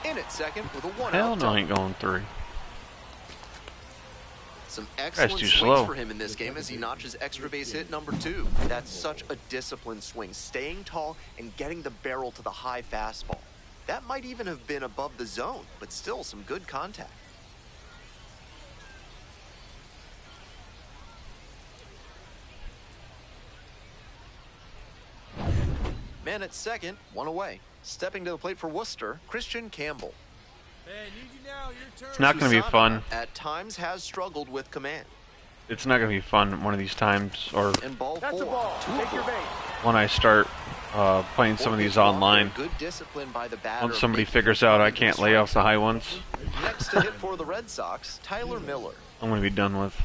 Speaker 2: In at second with a 1-out.
Speaker 1: Hell no,
Speaker 2: double.
Speaker 1: I ain't going 3.
Speaker 2: Some excellent
Speaker 1: too
Speaker 2: swings
Speaker 1: slow.
Speaker 2: for him in this game as he notches extra base hit number 2. That's such a disciplined swing, staying tall and getting the barrel to the high fastball. That might even have been above the zone, but still some good contact. Man at second, 1 away. Stepping to the plate for Worcester, Christian Campbell.
Speaker 4: Hey, need you now. Your turn.
Speaker 1: It's not going to be
Speaker 2: Susana
Speaker 1: fun.
Speaker 2: At times has struggled with command.
Speaker 1: It's not going to be fun one of these times, or
Speaker 2: And ball
Speaker 3: That's
Speaker 2: 4.
Speaker 3: a ball. Take your base.
Speaker 1: when I start playing some of these online.
Speaker 2: Good discipline by the batter.
Speaker 1: Once somebody figures out I can't lay off the high ones,
Speaker 2: Next to hit for the Red Sox, Tyler Miller.
Speaker 1: I'm going to be done with.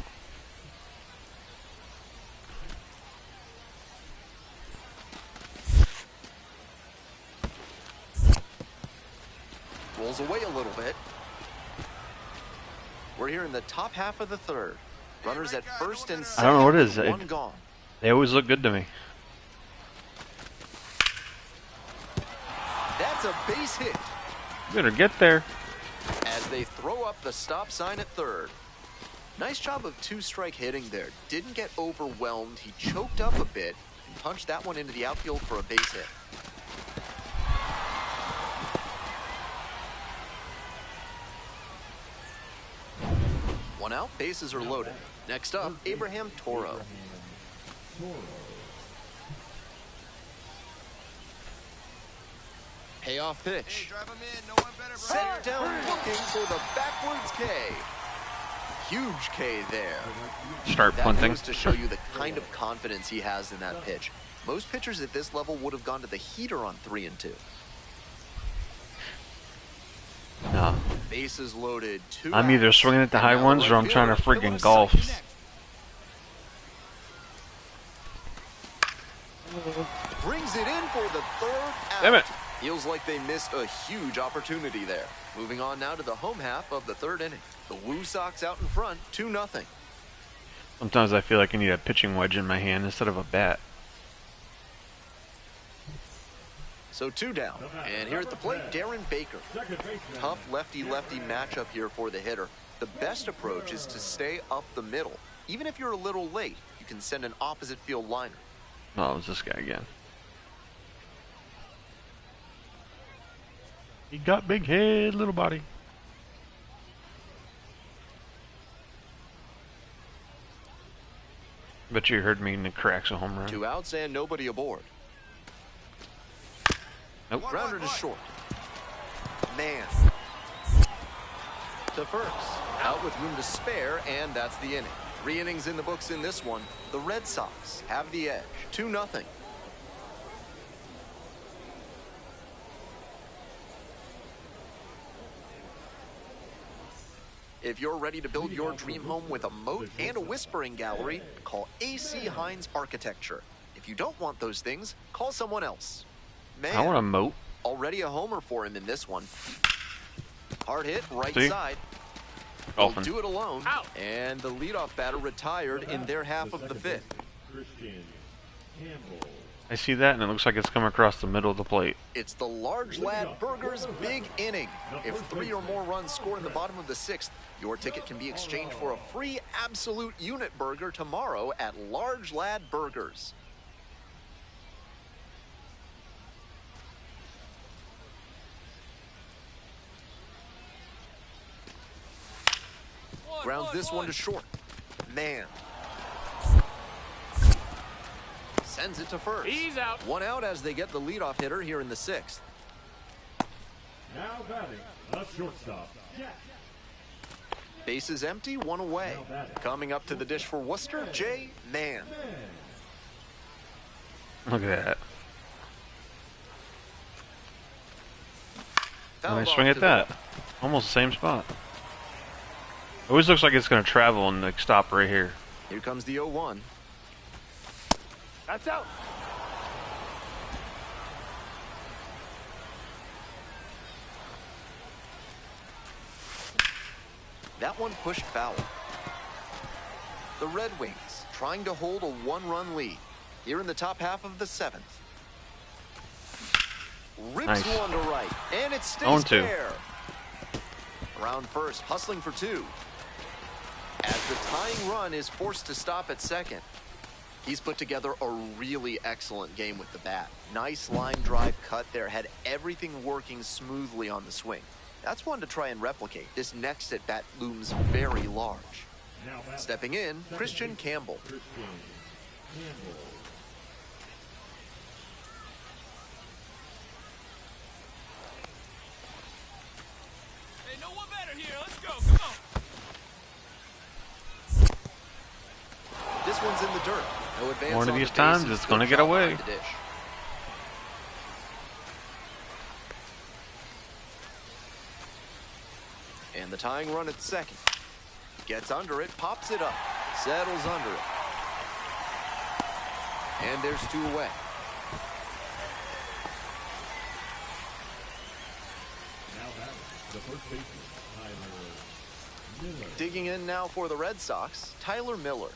Speaker 2: Rolls away a little bit. We're here in the top half of the third. Runners at first and second.
Speaker 1: I don't know what it is.
Speaker 2: One gone.
Speaker 1: They always look good to me.
Speaker 2: That's a base hit
Speaker 1: Better get there.
Speaker 2: as they throw up the stop sign at third. Nice job of 2-strike hitting there. Didn't get overwhelmed. He choked up a bit and punched that one into the outfield for a base hit. One out, bases are loaded. Next up, Abraham Toro. Payoff
Speaker 4: Hey,
Speaker 2: pitch.
Speaker 4: drive him in. No one better.
Speaker 2: Set down looking for the backwards K. Huge K there.
Speaker 1: Start
Speaker 2: That
Speaker 1: punting.
Speaker 2: goes to show you the kind of confidence he has in that pitch. Most pitchers at this level would have gone to the heater on 3 and 2.
Speaker 1: No.
Speaker 2: Bases loaded. 2
Speaker 1: I'm either
Speaker 2: outs.
Speaker 1: swinging at the
Speaker 2: And
Speaker 1: high
Speaker 2: now
Speaker 1: ones
Speaker 2: right
Speaker 1: or I'm trying to
Speaker 2: fielder.
Speaker 1: friggin' golf.
Speaker 2: Brings it in for the third out.
Speaker 1: Damn it.
Speaker 2: Feels like they missed a huge opportunity there. Moving on now to the home half of the third inning. The Woo Sox out in front, 2-0.
Speaker 1: Sometimes I feel like I need a pitching wedge in my hand instead of a bat.
Speaker 2: So 2 down. And here at the plate, Darren Baker. Tough lefty-lefty matchup here for the hitter. The best approach is to stay up the middle. Even if you're a little late, you can send an opposite field liner.
Speaker 1: Oh, it was this guy again. He got big head, little body. Bet you heard me in the cracks a home run.
Speaker 2: 2 outs and nobody aboard.
Speaker 1: Nope.
Speaker 2: Grounder to short. Man. To first. Out with room to spare, and that's the inning. 3 innings in the books in this one. The Red Sox have the edge. 2-0. If you're ready to build your dream home with a moat and a whispering gallery, call AC Hines Architecture. If you don't want those things, call someone else. Man,
Speaker 1: I want a moat.
Speaker 2: already a homer for him in this one. Hard hit, right
Speaker 1: See?
Speaker 2: side. They'll
Speaker 1: Often.
Speaker 2: do it alone. And the leadoff batter retired in their half of the fifth.
Speaker 5: Christian Campbell.
Speaker 1: I see that, and it looks like it's coming across the middle of the plate.
Speaker 2: It's the Large Lad Burgers big inning. If 3 or more runs score in the bottom of the 6th, your ticket can be exchanged for a free absolute unit burger tomorrow at Large Lad Burgers. Grounds this one to short. Man. Sends it to first.
Speaker 3: He's out.
Speaker 2: 1 out as they get the leadoff hitter here in the 6th.
Speaker 5: Now batting, the shortstop, Jack.
Speaker 2: Bases empty, 1 away. Coming up to the dish for Worcester, J. Man.
Speaker 1: Look at that.
Speaker 2: Fouled
Speaker 1: Nice
Speaker 2: off
Speaker 1: swing
Speaker 2: to
Speaker 1: at
Speaker 2: the
Speaker 1: that.
Speaker 2: left.
Speaker 1: Almost the same spot. Always looks like it's going to travel and like stop right here.
Speaker 2: Here comes the 0-1.
Speaker 3: That's out.
Speaker 2: That one pushed foul. The Red Wings trying to hold a 1-run lead here in the top half of the 7th. Rips
Speaker 1: Nice.
Speaker 2: one to right, and it stays
Speaker 1: 0-2.
Speaker 2: there. Around first, hustling for 2. As the tying run is forced to stop at second. He's put together a really excellent game with the bat. Nice line drive cut there, had everything working smoothly on the swing. That's one to try and replicate. This next at bat looms very large.
Speaker 5: Now batting,
Speaker 2: Stepping in, Christian Campbell.
Speaker 5: Christian Campbell.
Speaker 4: Hey, no one better here. Let's go. Come on.
Speaker 2: This one's in the dirt. No advance
Speaker 1: One of
Speaker 2: on
Speaker 1: these
Speaker 2: the
Speaker 1: times,
Speaker 2: bases.
Speaker 1: it's gonna
Speaker 2: Good
Speaker 1: get
Speaker 2: job
Speaker 1: away.
Speaker 2: behind the dish. And the tying run at second. Gets under it, pops it up, settles under it. And there's 2 away.
Speaker 5: Now batting, the first baseman, Tyler Miller.
Speaker 2: Digging in now for the Red Sox, Tyler Miller.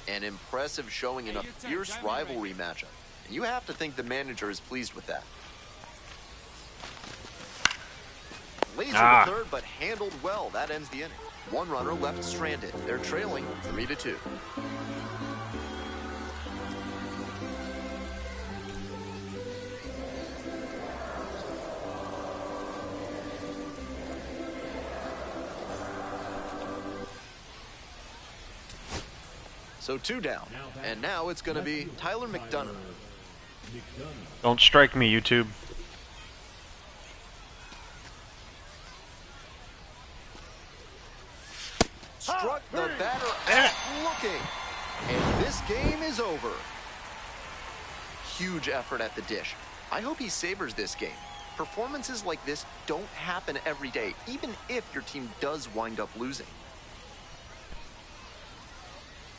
Speaker 2: An impressive showing in a fierce rivalry matchup. And you have to think the manager is pleased with that. Laser to third, but handled well. That ends the inning. 1 runner left stranded. They're trailing 3-2. So 2 down. And now it's going to be Tyler McDonough.
Speaker 5: McDonough.
Speaker 1: Don't strike me, YouTube.
Speaker 2: Struck the batter out looking. And this game is over. Huge effort at the dish. I hope he savors this game. Performances like this don't happen every day, even if your team does wind up losing.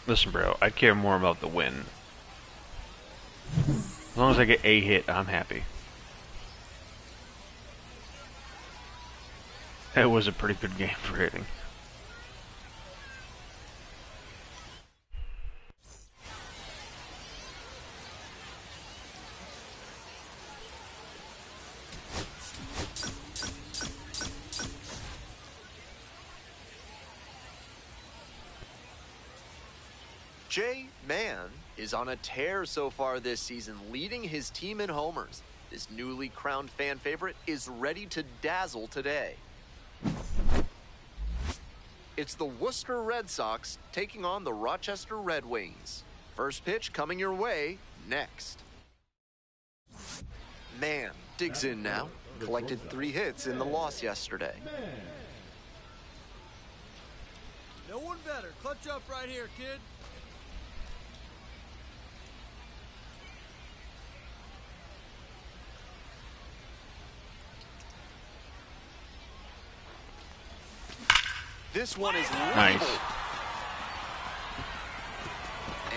Speaker 1: Listen, bro, I care more about the win. As long as I get a hit, I'm happy. That was a pretty good game for hitting.
Speaker 2: Jay Mann is on a tear so far this season, leading his team in homers. This newly crowned fan favorite is ready to dazzle today. It's the Worcester Red Sox taking on the Rochester Red Wings. First pitch coming your way next. Mann digs in now. Collected 3 hits in the loss yesterday.
Speaker 4: No one better. Clutch up right here, kid.
Speaker 2: This one is
Speaker 1: Nice.
Speaker 2: labeled.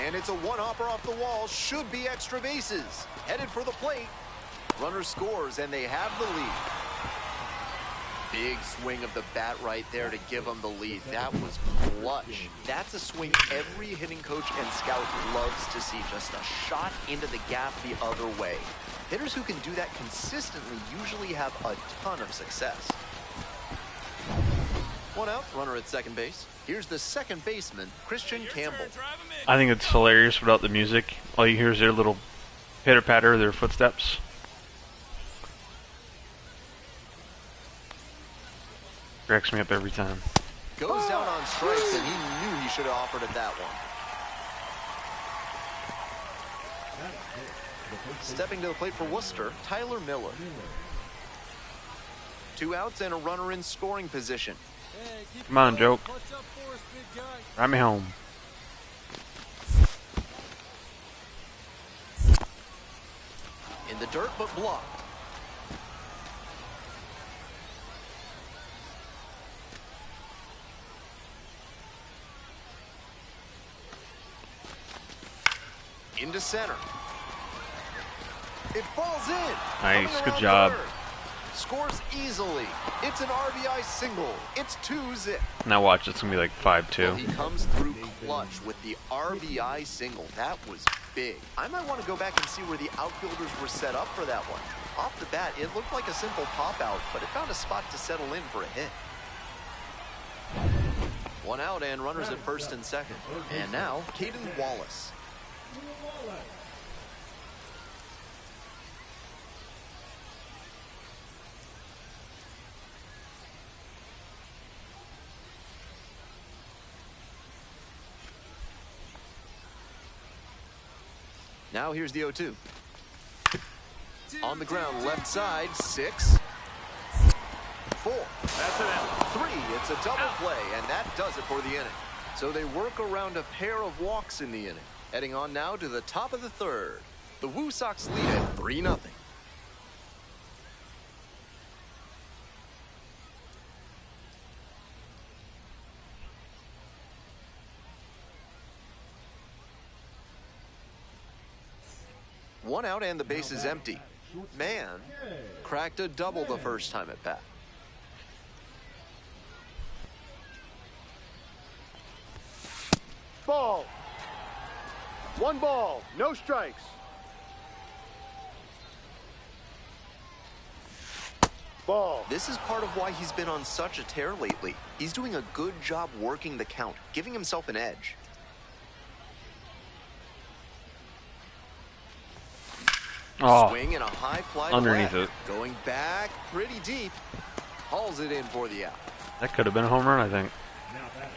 Speaker 2: And it's a one-hopper off the wall. Should be extra bases. Headed for the plate. Runner scores, and they have the lead. Big swing of the bat right there to give him the lead. That was clutch. That's a swing every hitting coach and scout loves to see. Just a shot into the gap the other way. Hitters who can do that consistently usually have a ton of success. One out, runner at second base. Here's the second baseman, Christian Campbell.
Speaker 1: I think it's hilarious without the music. All you hear is their little pitter-patter, their footsteps. Cracks me up every time.
Speaker 2: Goes down on strikes, and he knew he should have offered it that one. Stepping to the plate for Worcester, Tyler Miller. 2 outs and a runner in scoring position.
Speaker 1: Come on, Joke. Ride me home.
Speaker 2: In the dirt, but blocked. Into center. It falls in.
Speaker 1: Nice, good job.
Speaker 2: Scores easily. It's an RBI single. It's 2-zip.
Speaker 1: Now watch, it's gonna be like 5-2.
Speaker 2: Well, he comes through clutch with the RBI single. That was big. I might want to go back and see where the outfielders were set up for that one. Off the bat, it looked like a simple pop out, but it found a spot to settle in for a hit. 1 out and runners at first and second. And now, Caden Wallace. Now here's the 0-2. On the ground, left side, 6, 4.
Speaker 3: That's an out.
Speaker 2: 3. It's a double play, and that does it for the inning. So they work around a pair of walks in the inning. Heading on now to the top of the third. The Woo Sox lead at 3-0. One out and the base is empty. Man cracked a double the first time at bat.
Speaker 3: Ball. 1 ball, no strikes. Ball.
Speaker 2: This is part of why he's been on such a tear lately. He's doing a good job working the count, giving himself an edge.
Speaker 1: Oh,
Speaker 2: Swing and a high fly
Speaker 1: underneath
Speaker 2: to
Speaker 1: it.
Speaker 2: Going back pretty deep. Hauls it in for the out.
Speaker 1: That could have been a home run, I think.
Speaker 5: Now batting,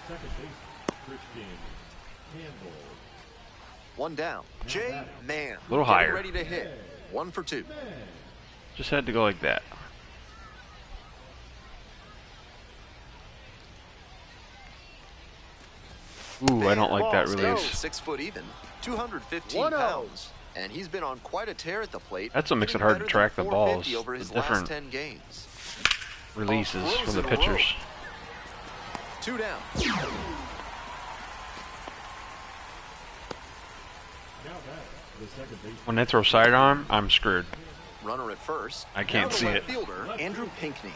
Speaker 5: second baseman, Christian Campbell.
Speaker 2: 1 down. Jay Mann.
Speaker 1: A little
Speaker 2: getting
Speaker 1: higher.
Speaker 2: ready to hit. 1 for 2.
Speaker 1: Just had to go like that. Ooh, I don't like that
Speaker 2: Still
Speaker 1: release.
Speaker 2: 6 foot even. 215
Speaker 3: 1-0.
Speaker 2: pounds. And he's been on quite a tear at the plate.
Speaker 1: That's what makes it
Speaker 2: hitting
Speaker 1: hard to
Speaker 2: better
Speaker 1: track
Speaker 2: than
Speaker 1: the balls.
Speaker 2: 450 over his
Speaker 1: The different
Speaker 2: last 10 games.
Speaker 1: releases
Speaker 2: Throws
Speaker 1: from the
Speaker 2: in a row.
Speaker 1: pitchers.
Speaker 2: 2 down.
Speaker 5: Now batting, the second baseman.
Speaker 1: When they throw sidearm, I'm screwed.
Speaker 2: Runner at first.
Speaker 1: I can't
Speaker 2: Now the
Speaker 1: see
Speaker 2: left
Speaker 1: it.
Speaker 2: Fielder, Andrew Pinckney.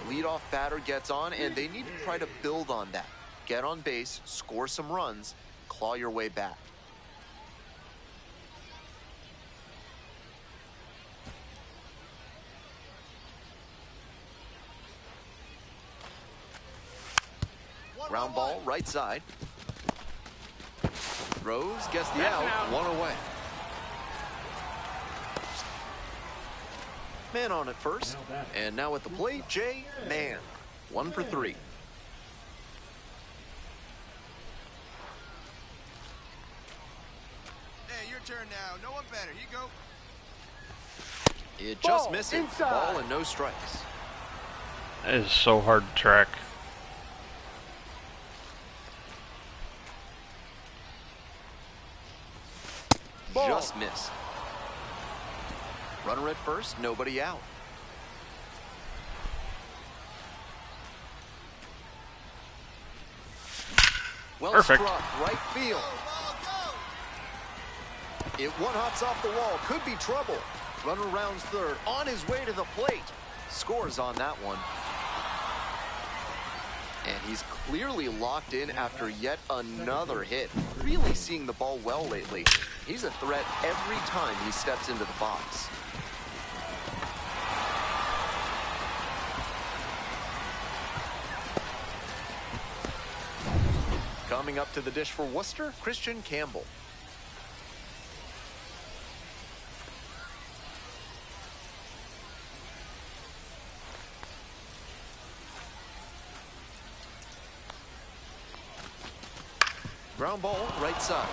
Speaker 2: Leadoff batter gets on, and they need to try to build on that. Get on base, score some runs, claw your way back. Ground ball, right side. Throws, gets the out, 1 away. Man on at first, and now at the plate, Jay Mann. 1 for 3.
Speaker 4: Hey, your turn now. No one better. You go.
Speaker 2: It just
Speaker 3: Ball,
Speaker 2: misses.
Speaker 3: inside.
Speaker 2: Ball and no strikes.
Speaker 1: That is so hard to track.
Speaker 3: Ball.
Speaker 2: Just missed. Runner at first, nobody out. Well
Speaker 1: Perfect.
Speaker 2: struck, right field. It one-hops off the wall, could be trouble. Runner rounds third, on his way to the plate. scores on that one. And he's clearly locked in after yet another hit. Really seeing the ball well lately. He's a threat every time he steps into the box. Coming up to the dish for Worcester, Christian Campbell. Ground ball, right side.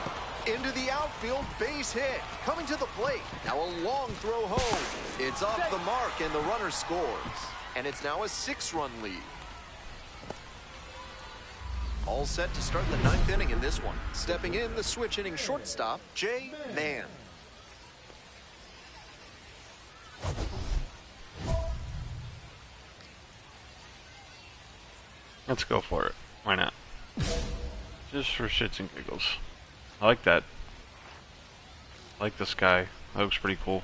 Speaker 2: Into the outfield, base hit. Coming to the plate. Now a long throw home. It's off the mark and the runner scores. And it's now a 6-run lead. All set to start the 9th inning in this one. Stepping in, the switch inning shortstop, Jay Mann.
Speaker 1: Let's go for it. Why not? Just for shits and giggles. I like that. I like this guy. That looks pretty cool.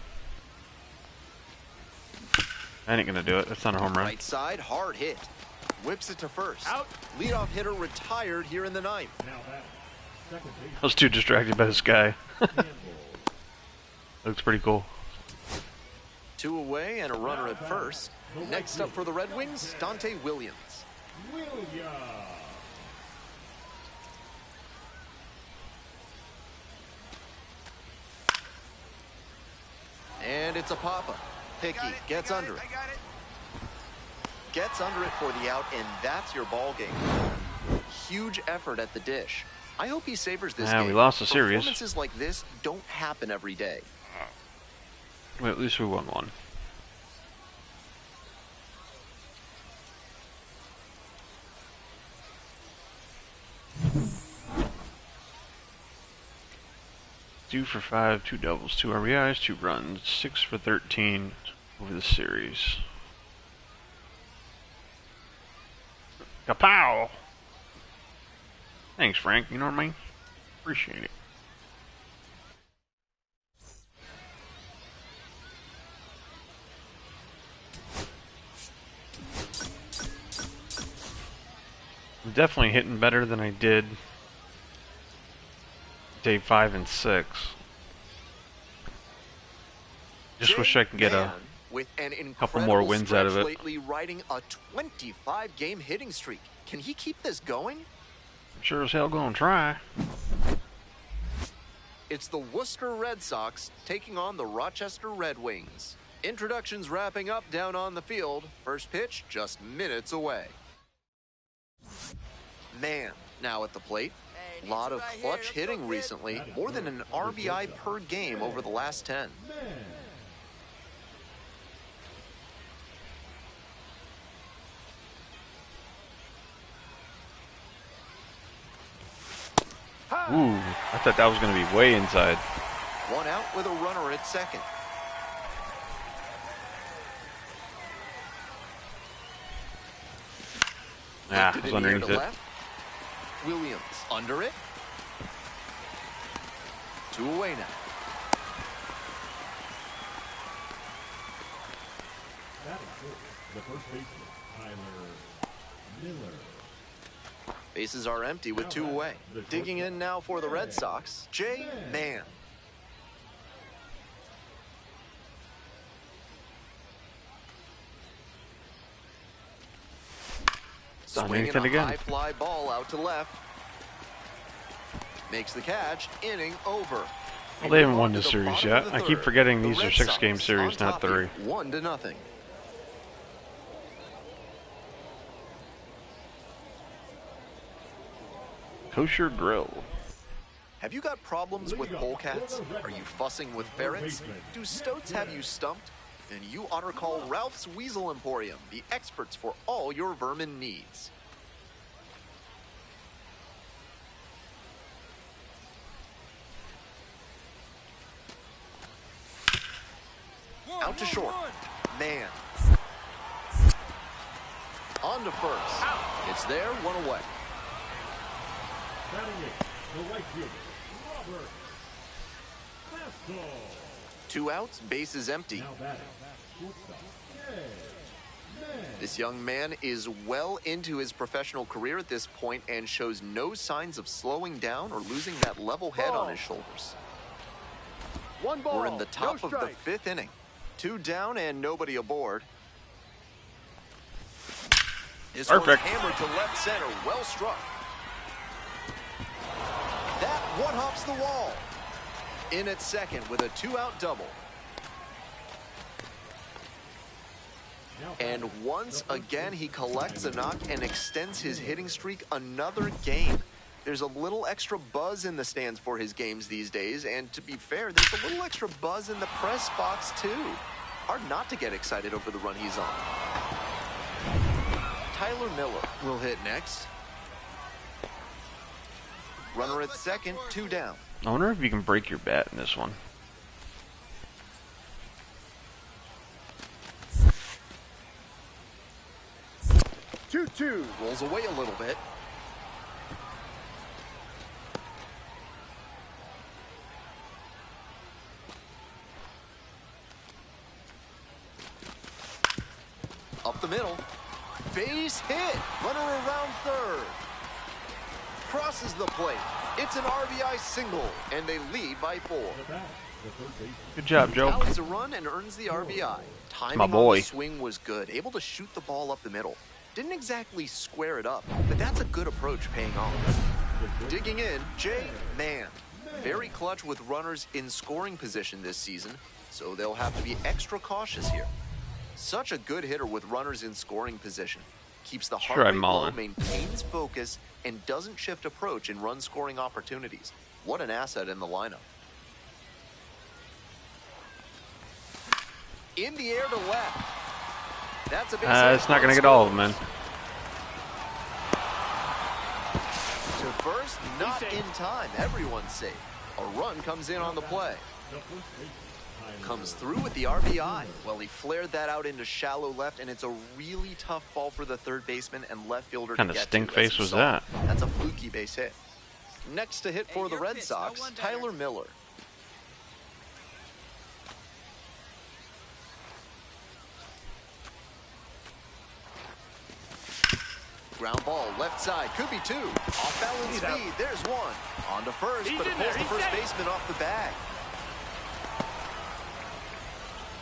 Speaker 1: I ain't gonna do it. That's not a home run.
Speaker 2: Right side, hard hit. Whips it to first. Out. Leadoff hitter retired here in the 9th.
Speaker 1: I was too distracted by this guy. Looks pretty cool.
Speaker 2: 2 away and a runner at first. Next up for the Red Wings, Dante Williams. And it's a pop-up. Hickey gets under it. Gets under it for the out, and that's your ball game. Huge effort at the dish. I hope he savors this game.
Speaker 1: We lost the series.
Speaker 2: Performances like this don't happen every day.
Speaker 1: Well, at least we won one. Two for 5, 2 doubles, 2 RBIs, 2 runs, 6 for 13 over the series. Kapow! Thanks, Frank. You know what I mean? Appreciate it. I'm definitely hitting better than I did day 5 and 6. Just wish I could get a
Speaker 2: with an
Speaker 1: couple more wins out of it.
Speaker 2: Lately, riding a 25-game hitting streak. Can he keep this going?
Speaker 1: I'm sure as hell gonna try.
Speaker 2: It's the Worcester Red Sox taking on the Rochester Red Wings. Introductions wrapping up down on the field. First pitch just minutes away. Man, now at the plate. A lot of clutch hitting recently. More than an RBI per game over the last 10.
Speaker 1: Ooh, I thought that was going to be way inside.
Speaker 2: One out with a runner at second.
Speaker 1: Yeah, I was underneath it.
Speaker 2: Left. Williams under it. 2 away now.
Speaker 5: The first baseman, Tyler Miller.
Speaker 2: Bases are empty with 2 away. Digging in now for the Red Sox, Jay Mann. Swinging a high fly ball out to left. Makes the catch, inning over.
Speaker 1: Well, they haven't won this series yet. I keep forgetting these are 6-game series, not 3.
Speaker 2: 1-0.
Speaker 1: Kosher Grill.
Speaker 2: Have you got problems with polecats? Are you fussing with ferrets? Do stoats have you stumped? Then you ought to call Ralph's Weasel Emporium, the experts for all your vermin needs. Out to short. Man. On to first. It's there, 1 away.
Speaker 5: Batting it, the right fielder, Robert Pascal.
Speaker 2: 2 outs, bases empty.
Speaker 5: Now batting, shortstop, Jay
Speaker 2: This young man is well into his professional career at this point and shows no signs of slowing down or losing that level head on his shoulders.
Speaker 3: One ball,
Speaker 2: We're in the top
Speaker 3: no
Speaker 2: of the
Speaker 3: strike.
Speaker 2: 5th inning. 2 down and nobody aboard. This one's
Speaker 1: Perfect.
Speaker 2: hammered to left center. Well struck. That one hops the wall. In at second with a 2-out double. And once again, he collects a knock and extends his hitting streak another game. There's a little extra buzz in the stands for his games these days, and to be fair, there's a little extra buzz in the press box too. Hard not to get excited over the run he's on. Tyler Miller will hit next. Runner at second, 2 down.
Speaker 1: I wonder if you can break your bat in this one.
Speaker 3: Two.
Speaker 2: Rolls away a little bit. Up the middle. Base hit. Runner around third. Crosses the plate. It's an RBI single, and they lead by 4.
Speaker 1: Good job, Joe.
Speaker 2: Tallies a run and earns the RBI. Timing
Speaker 1: my
Speaker 2: on
Speaker 1: boy.
Speaker 2: the swing was good. Able to shoot the ball up the middle. Didn't exactly square it up, but that's a good approach paying off. Digging in, Jay Mann. Very clutch with runners in scoring position this season, so they'll have to be extra cautious here. Such a good hitter with runners in scoring position. Keeps the heart
Speaker 1: Try
Speaker 2: rate low,
Speaker 1: Mullen.
Speaker 2: maintains focus, and doesn't shift approach in run scoring opportunities. What an asset in the lineup. In the air to left. That's a base hit.
Speaker 1: It's not going to get all of them in.
Speaker 2: To first, not in time. Everyone's safe. A run comes in on the play. Comes through with the RBI. Well, he flared that out into shallow left, and it's a really tough ball for the third baseman and left fielder to
Speaker 1: Kind
Speaker 2: get
Speaker 1: of
Speaker 2: to,
Speaker 1: stink
Speaker 2: as
Speaker 1: face
Speaker 2: you
Speaker 1: was
Speaker 2: saw.
Speaker 1: that?
Speaker 2: That's a fluky base hit. Next to hit for the
Speaker 4: you're
Speaker 2: Red
Speaker 4: pitched, no
Speaker 2: Sox,
Speaker 4: one
Speaker 2: Tyler
Speaker 4: better.
Speaker 2: Miller. Ground ball, left side, could be 2. Off balance speed, there's 1. On to first,
Speaker 4: He's
Speaker 2: but it
Speaker 4: in there,
Speaker 2: pulls the
Speaker 4: he's
Speaker 2: first
Speaker 4: safe.
Speaker 2: baseman off the bag.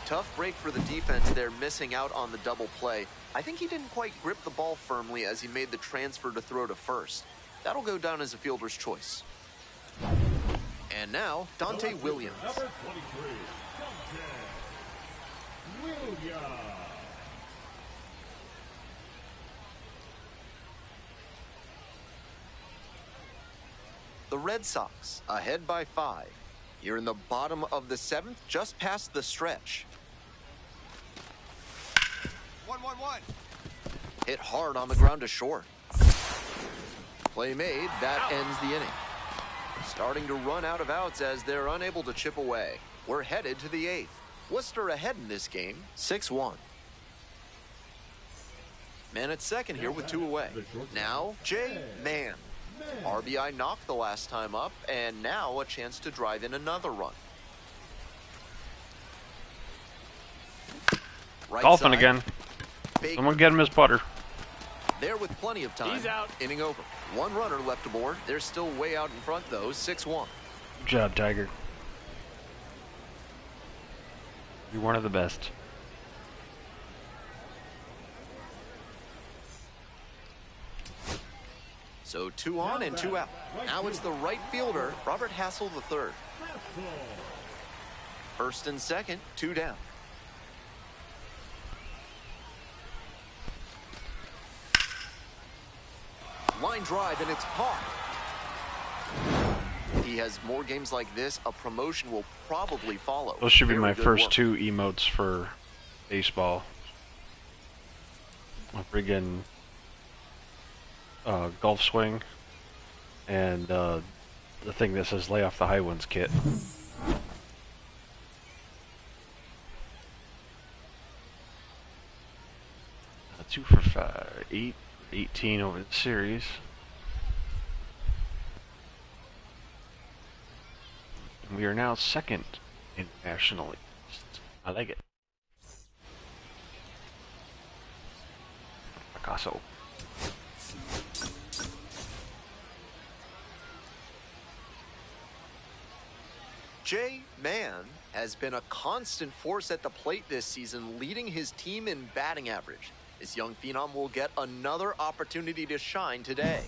Speaker 2: Tough break for the defense there, missing out on the double play. I think he didn't quite grip the ball firmly as he made the transfer to throw to first. That'll go down as a fielder's choice. And now, Dante Williams.
Speaker 5: Number 23, Dante Williams.
Speaker 2: The Red Sox ahead by 5. Here in the bottom of the 7th, just past the stretch.
Speaker 4: 1-1-1.
Speaker 2: Hit hard on the ground to short. Play made, that ends the inning. Starting to run out of outs as they're unable to chip away. We're headed to the 8th. Worcester ahead in this game, 6-1. Man at second here with 2 away. Now, Jay Mann. RBI knocked the last time up, and now a chance to drive in another run. Right
Speaker 1: Golfing
Speaker 2: side,
Speaker 1: again.
Speaker 2: Baker.
Speaker 1: Someone get him his putter.
Speaker 2: There with plenty of time.
Speaker 4: He's out.
Speaker 2: Inning over. 1 runner left aboard. They're still way out in front, though. 6-1.
Speaker 1: Good job, Tiger. You're one of the best.
Speaker 2: So 2 on and 2 out. Now it's the right fielder, Robert Hassel III. First and second, 2 down. Line drive, and it's caught. If he has more games like this, a promotion will probably follow.
Speaker 1: Those should be
Speaker 2: Very
Speaker 1: my
Speaker 2: good
Speaker 1: first
Speaker 2: work.
Speaker 1: 2 emotes for baseball. A friggin' golf swing and the thing that says lay off the high ones kit. 2 for 5, 18 over the series. And we are now second internationally. I like it. Fracaso.
Speaker 2: Jay Mann has been a constant force at the plate this season, leading his team in batting average. This young phenom will get another opportunity to shine today.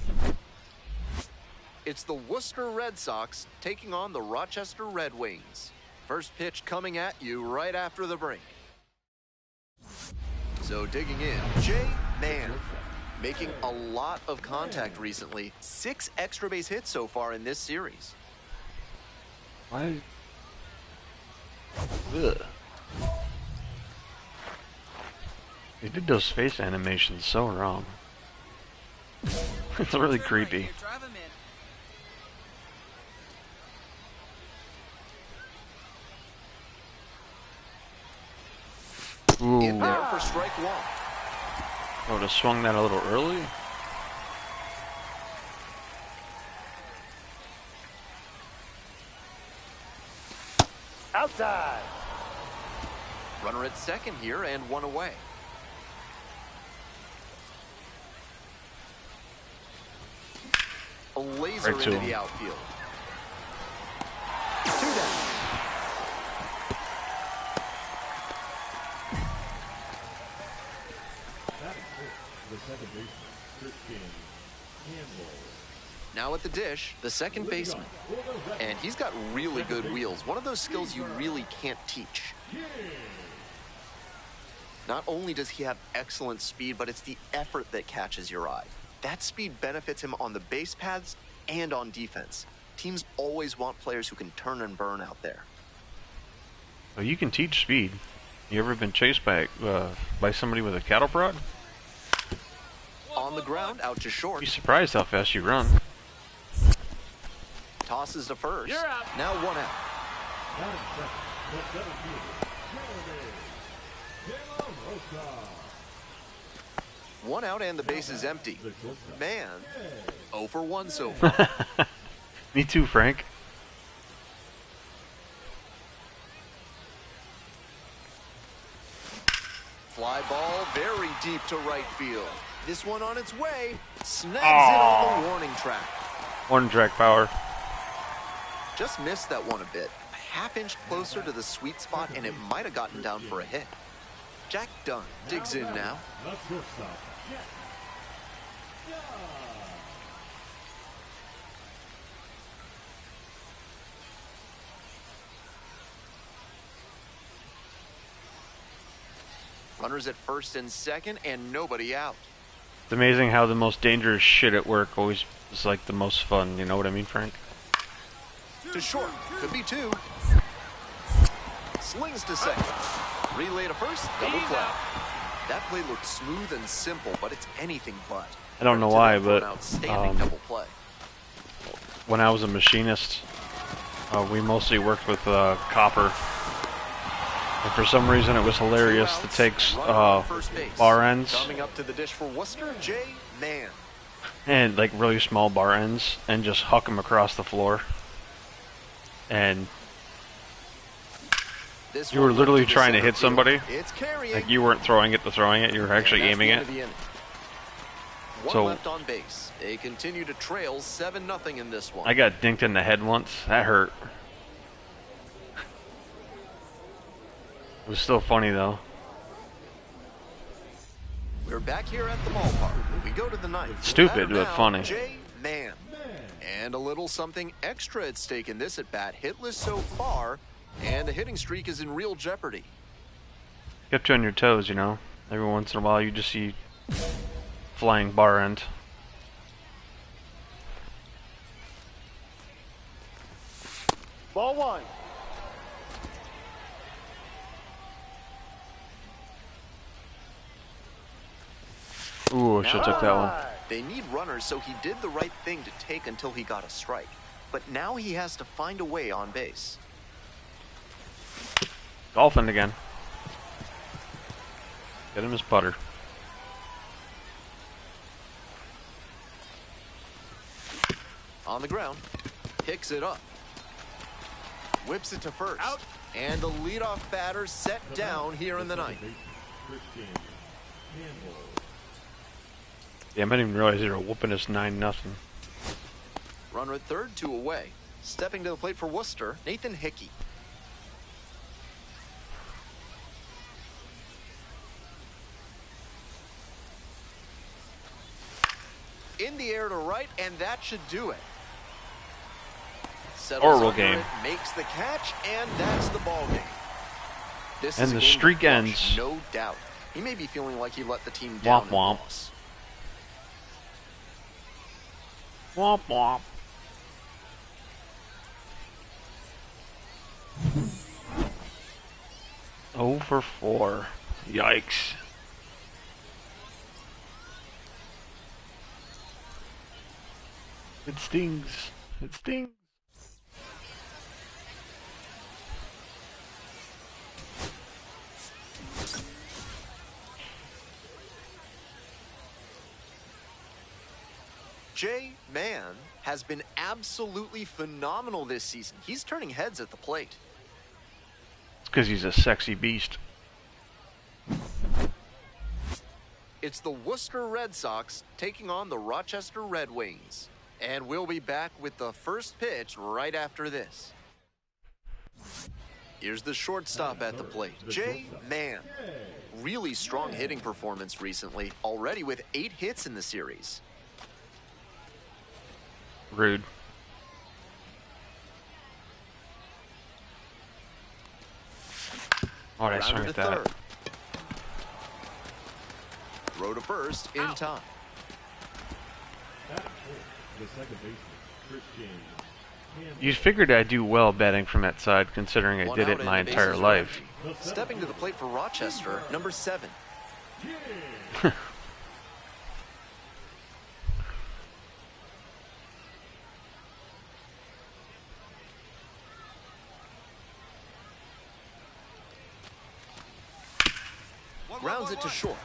Speaker 2: It's the Worcester Red Sox taking on the Rochester Red Wings. First pitch coming at you right after the break. So digging in, Jay Mann, making a lot of contact recently. 6 extra base hits so far in this series.
Speaker 1: Why? Ugh. They did those face animations so wrong. It's really creepy. Ooh.
Speaker 2: In there for strike 1.
Speaker 1: I would have swung that a little early.
Speaker 3: Outside.
Speaker 2: Runner at second here and 1 away. A laser
Speaker 1: Right to
Speaker 2: into
Speaker 1: him.
Speaker 2: the outfield. 2 down.
Speaker 5: That is the second baseman, Christian Campbell.
Speaker 2: Now at the dish, the second baseman. And he's got really good wheels. One of those skills you really can't teach. Not only does he have excellent speed, but it's the effort that catches your eye. That speed benefits him on the base paths and on defense. Teams always want players who can turn and burn out there.
Speaker 1: Well, you can teach speed. You ever been chased by somebody with a cattle prod?
Speaker 2: On the ground, out to short.
Speaker 1: Be surprised how fast you run.
Speaker 2: Tosses to first.
Speaker 4: You're out.
Speaker 2: Now 1 out.
Speaker 5: Not in second, the center fielder, Jeremy De La Rosa.
Speaker 2: 1 out and the base is empty.
Speaker 5: The shortstop,
Speaker 2: Man, 0 for 1 so far.
Speaker 1: Me too, Frank.
Speaker 2: Fly ball very deep to right field. This one on its way. Snags it on the warning track.
Speaker 1: One track power.
Speaker 2: Just missed that one a bit. A half-inch closer to the sweet spot, and it might have gotten down for a hit. Jack Dunn digs in now.
Speaker 5: the shortstop, Jack Dunn.
Speaker 2: Runners at first and second, and nobody out.
Speaker 1: It's amazing how the most dangerous shit at work always is like the most fun. You know what I mean, Frank?
Speaker 2: To short, could be 2. Slings to second. Relay to first, double play. That play looked smooth and simple, but it's anything but.
Speaker 1: I don't know
Speaker 2: Credit to
Speaker 1: why,
Speaker 2: them for
Speaker 1: but
Speaker 2: an outstanding double play.
Speaker 1: when I was a machinist, we mostly worked with copper. And for some reason, it was hilarious to take
Speaker 2: Runner on first base.
Speaker 1: bar ends
Speaker 2: Coming up to the dish for Worcester, Jay Mann.
Speaker 1: and like really small bar ends and just huck them across the floor. And
Speaker 2: This
Speaker 1: you were
Speaker 2: one
Speaker 1: literally
Speaker 2: went to the
Speaker 1: trying to
Speaker 2: center
Speaker 1: hit
Speaker 2: field.
Speaker 1: somebody.
Speaker 2: It's carrying.
Speaker 1: Like you weren't throwing it to throwing it, you were actually
Speaker 2: And that's
Speaker 1: aiming
Speaker 2: the
Speaker 1: it.
Speaker 2: end of the inning. One
Speaker 1: So-
Speaker 2: left on base. They continue to trail 7-0 in this one.
Speaker 1: I got dinked in the head once. That hurt. It was still funny though.
Speaker 2: We're back here at the ballpark. We go to the ninth.
Speaker 1: Stupid,
Speaker 2: Batter
Speaker 1: but
Speaker 2: now,
Speaker 1: funny.
Speaker 2: Jay Mann. And a little something extra at stake in this at bat. Hitless so far, and the hitting streak is in real jeopardy.
Speaker 1: Kept you on your toes, you know. Every once in a while, you just see flying bar end.
Speaker 3: Ball 1.
Speaker 1: Ooh, I should have took that one.
Speaker 2: They need runners, so he did the right thing to take until he got a strike. But now he has to find a way on base.
Speaker 1: Golfing again. Get him his putter.
Speaker 2: On the ground, picks it up. Whips it to first.
Speaker 4: Out.
Speaker 2: And the leadoff batter set down here in the ninth.
Speaker 5: Christian Campbell.
Speaker 1: Damn, I didn't even realize they were whooping us 9-0.
Speaker 2: Runner at third, 2 away. Stepping to the plate for Worcester, Nathan Hickey. In the air to right, and that should do it. Settles
Speaker 1: Horrible
Speaker 2: under
Speaker 1: game.
Speaker 2: it, makes the catch, and that's the ball game. This
Speaker 1: And
Speaker 2: is a
Speaker 1: the
Speaker 2: game
Speaker 1: streak
Speaker 2: to crush,
Speaker 1: ends.
Speaker 2: no doubt. He may be feeling like he let the team down
Speaker 1: Womp
Speaker 2: in
Speaker 1: womp.
Speaker 2: loss.
Speaker 1: Womp womp. Oh for 4. Yikes. It stings. It stings.
Speaker 2: Jay Mann has been absolutely phenomenal this season. He's turning heads at the plate.
Speaker 1: It's because he's a sexy beast.
Speaker 2: It's the Worcester Red Sox taking on the Rochester Red Wings. And we'll be back with the first pitch right after this. Here's the shortstop at the plate, Jay Mann. Really strong hitting performance recently, already with 8 hits in the series.
Speaker 1: Rude. Oh, I swing
Speaker 2: Grounded
Speaker 1: at
Speaker 2: to
Speaker 1: that.
Speaker 2: third. Throw to first in time.
Speaker 5: Batting fourth, the second baseman, Chris James.
Speaker 1: You figured I'd do well batting from that side, considering I
Speaker 2: One
Speaker 1: did
Speaker 2: out
Speaker 1: it
Speaker 2: and
Speaker 1: my
Speaker 2: the
Speaker 1: entire
Speaker 2: bases are
Speaker 1: life.
Speaker 2: empty. Stepping to the plate for Rochester, number 7. Grounds it to short.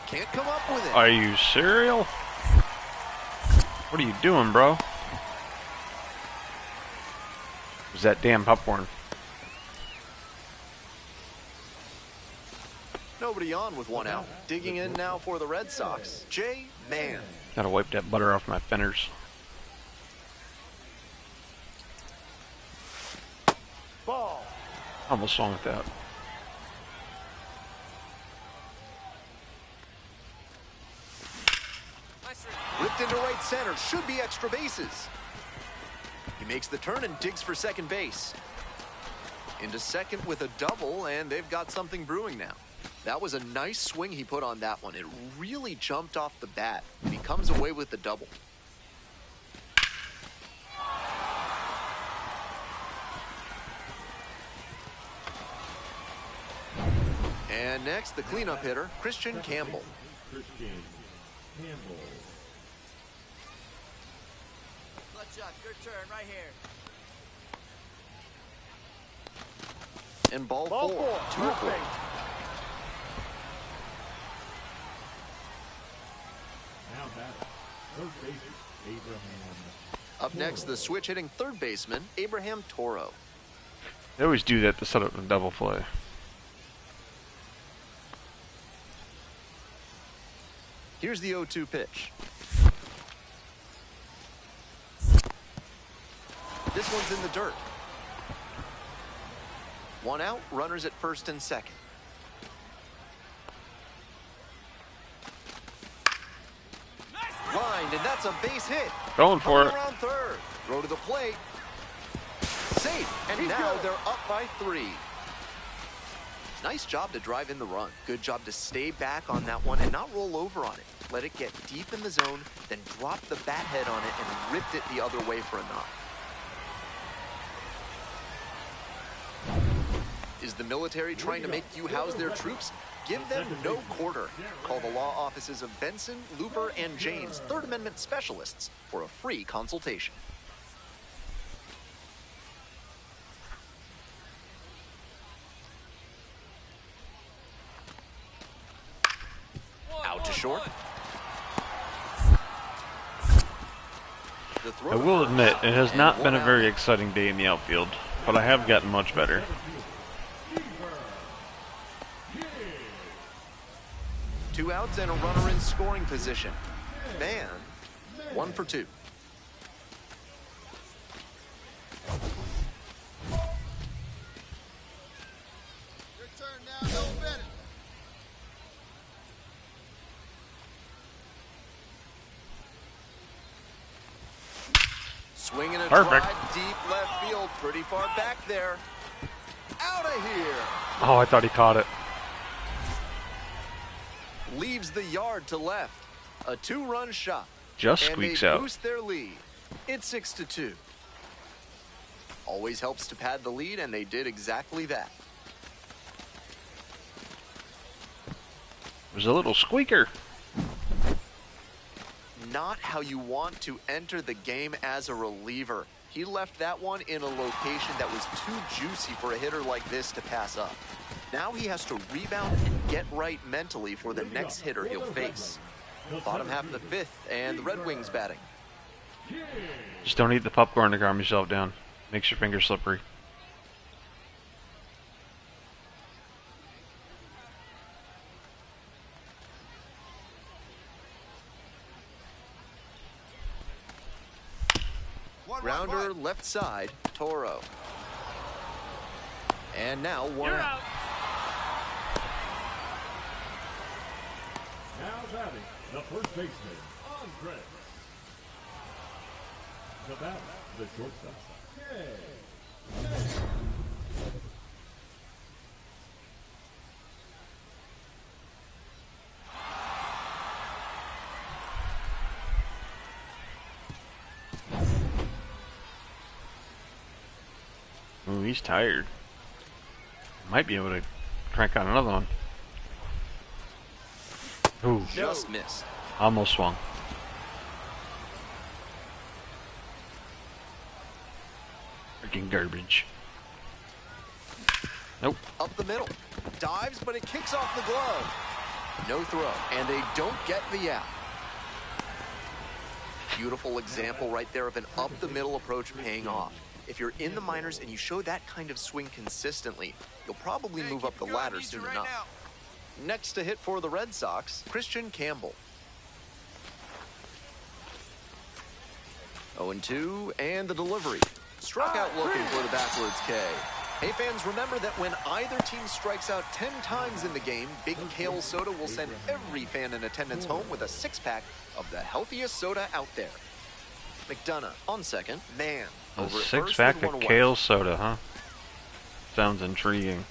Speaker 2: Can't come up with it.
Speaker 1: Are you serial? What are you doing, bro? Was that damn popcorn?
Speaker 2: Nobody on with 1 out. Digging in now for the Red Sox, Jay Mann.
Speaker 1: Gotta wipe that butter off my fenders.
Speaker 3: Ball.
Speaker 1: Almost swung with that.
Speaker 2: Ripped into right center, should be extra bases. He makes the turn and digs for second base. Into second with a double, and they've got something brewing now. That was a nice swing he put on that one. It really jumped off the bat. He comes away with the double. And next, the cleanup hitter, Christian Campbell.
Speaker 5: Chris James. Campbell.
Speaker 4: Clutch up, your turn right here.
Speaker 2: And ball
Speaker 3: Ball
Speaker 2: 4. 2
Speaker 3: Left
Speaker 2: for
Speaker 3: base.
Speaker 5: Now batting, third baseman, Abraham.
Speaker 2: Up next, the switch hitting third baseman, Abraham Toro.
Speaker 1: They always do that to set up a double play.
Speaker 2: Here's the 0-2 pitch. This one's in the dirt. 1 out, runners at first and second. Lined, and that's a base hit.
Speaker 1: Going for
Speaker 2: Coming
Speaker 1: it.
Speaker 2: around third. Throw to the plate. Safe, and
Speaker 3: He's
Speaker 2: now
Speaker 3: good.
Speaker 2: they're up by 3. Nice job to drive in the run. Good job to stay back on that one and not roll over on it. Let it get deep in the zone, then drop the bat head on it and ripped it the other way for a knock. Is the military trying to make you house their troops? Give them no quarter. Call the law offices of Benson, Looper, and James, Third Amendment specialists, for a free consultation. Out to short. The throw
Speaker 1: I
Speaker 2: to
Speaker 1: will
Speaker 2: first,
Speaker 1: admit, it has
Speaker 2: and
Speaker 1: not
Speaker 2: 1
Speaker 1: been a
Speaker 2: out.
Speaker 1: very exciting day in the outfield, but I have gotten much better.
Speaker 2: 2 outs and a runner in scoring position. man. 1 for 2.
Speaker 6: Your turn now, no better.
Speaker 2: Swinging a
Speaker 1: Perfect.
Speaker 2: drive deep left field, pretty far back there. Out of here.
Speaker 1: Oh, I thought he caught it.
Speaker 2: Leaves the yard to left. A 2-run shot.
Speaker 1: Just
Speaker 2: and
Speaker 1: squeaks
Speaker 2: they
Speaker 1: out.
Speaker 2: boost their lead. It's 6-2. Always helps to pad the lead, and they did exactly that.
Speaker 1: It was a little squeaker.
Speaker 2: Not how you want to enter the game as a reliever. He left that one in a location that was too juicy for a hitter like this to pass up. Now he has to rebound and get right mentally for the next hitter he'll face. Bottom half of the 5th, and the Red Wings batting.
Speaker 1: Just don't eat the popcorn to calm yourself down. Makes your fingers slippery.
Speaker 2: Grounder left side, Toro. And now one
Speaker 4: You're
Speaker 2: out.
Speaker 4: out.
Speaker 5: Now batting, the first baseman, Andres. The batter, the shortstop, Kay.
Speaker 1: Ooh, he's tired. Might be able to crank out another one. Ooh,
Speaker 2: Just missed.
Speaker 1: almost swung. Freaking garbage. Nope.
Speaker 2: Up the middle. Dives, but it kicks off the glove. No throw, and they don't get the out. Beautiful example right there of an up-the-middle approach paying off. If you're in the minors and you show that kind of swing consistently, you'll probably move up the ladder soon enough. Next to hit for the Red Sox, Christian Campbell. 0-2, and the delivery. Struck out looking for the backwards K. Hey fans, remember that when either team strikes out 10 times in the game, Big Kale Soda will send every fan in attendance home with a 6-pack of the healthiest soda out there. McDonough on second, man.
Speaker 1: A
Speaker 2: Over at first
Speaker 1: 6-pack
Speaker 2: with
Speaker 1: of
Speaker 2: one away.
Speaker 1: kale soda, huh? Sounds intriguing.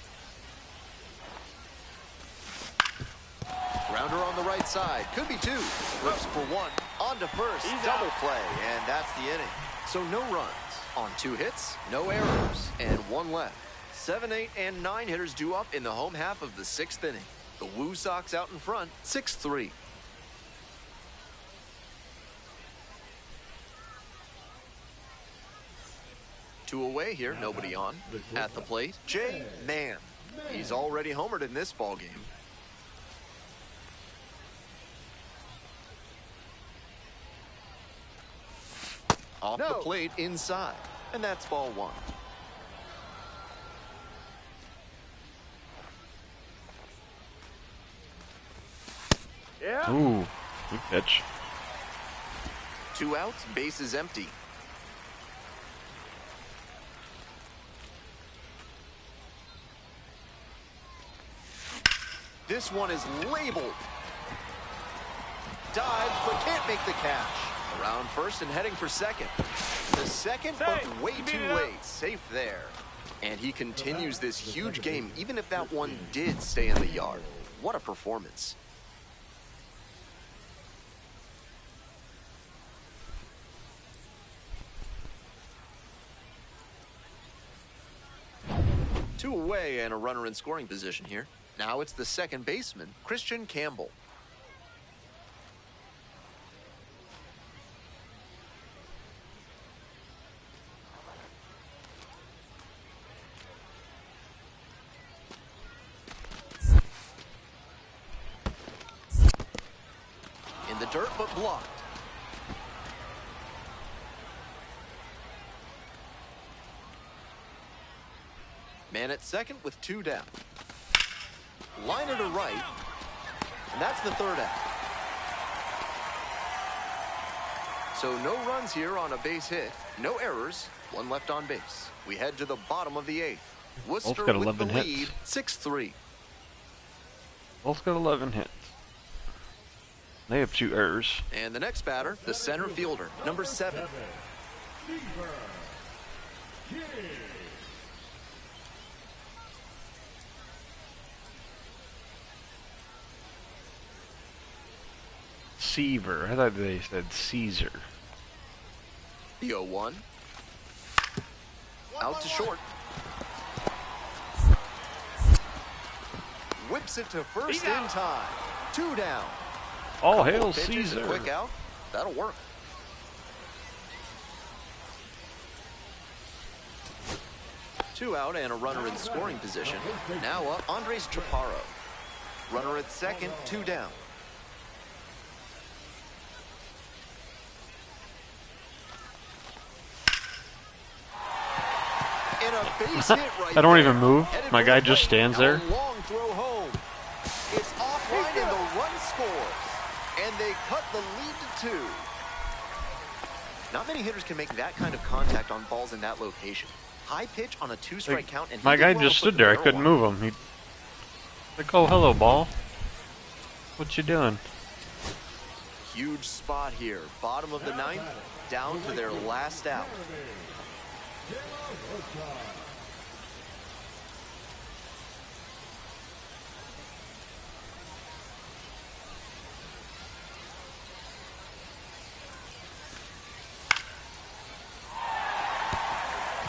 Speaker 2: Grounder on the right side, could be 2. Flips for 1, on to first, double play, and that's the inning. So no runs on 2 hits, no errors, and 1 left. 7, 8, and 9 hitters due up in the home half of the 6th inning. The Woo Sox out in front, 6-3. Two away here, nobody on. At the plate, Jay Mann. He's already homered in this ball game. Off the plate inside, and that's ball 1.
Speaker 3: Yeah.
Speaker 1: Ooh, good pitch.
Speaker 2: 2 outs, bases empty. This one is labeled. Dives, but can't make the catch. Around first and heading for second. The second, but way too late. Safe there. And he continues this huge game, even if that one did stay in the yard. What a performance. Two away and a runner in scoring position here. Now it's the second baseman, Christian Campbell. In the dirt, but blocked. Man at second with 2 down. Liner to right, and that's the 3rd out. So no runs here on a base hit, no errors, one left on base. We head to the bottom of the 8th. Worcester
Speaker 1: got
Speaker 2: with
Speaker 1: 11
Speaker 2: the
Speaker 1: hits.
Speaker 2: lead, 6-3.
Speaker 1: Both got 11 hits. They have 2 errors.
Speaker 2: And the next batter, the center fielder, number 7.
Speaker 1: Seaver. I thought they said Caesar.
Speaker 2: The 0-1. Out to short. Whips it to first in time. 2 down.
Speaker 1: All hail
Speaker 2: Pitches, a
Speaker 1: Caesar.
Speaker 2: quick out. That'll work. Two out and a runner in scoring position. Now up, Andres Chaparro. Runner at second, 2 down. And a base hit right
Speaker 1: I don't
Speaker 2: there.
Speaker 1: even move.
Speaker 2: Headed
Speaker 1: My
Speaker 2: for
Speaker 1: guy
Speaker 2: the
Speaker 1: just
Speaker 2: plate.
Speaker 1: stands
Speaker 2: Now
Speaker 1: there.
Speaker 2: a long throw home. It's offline and the run scores. And they cut the lead to 2. Not many hitters can make that kind of contact on balls in that location. High pitch on a 2-strike count, and he
Speaker 1: My
Speaker 2: did
Speaker 1: guy
Speaker 2: well
Speaker 1: just
Speaker 2: to put
Speaker 1: stood
Speaker 2: the
Speaker 1: there. I
Speaker 2: barrel
Speaker 1: couldn't
Speaker 2: on.
Speaker 1: move him. He like, oh, hello, ball. What you doing?
Speaker 2: Huge spot here. Bottom of the 9th, down to their last out.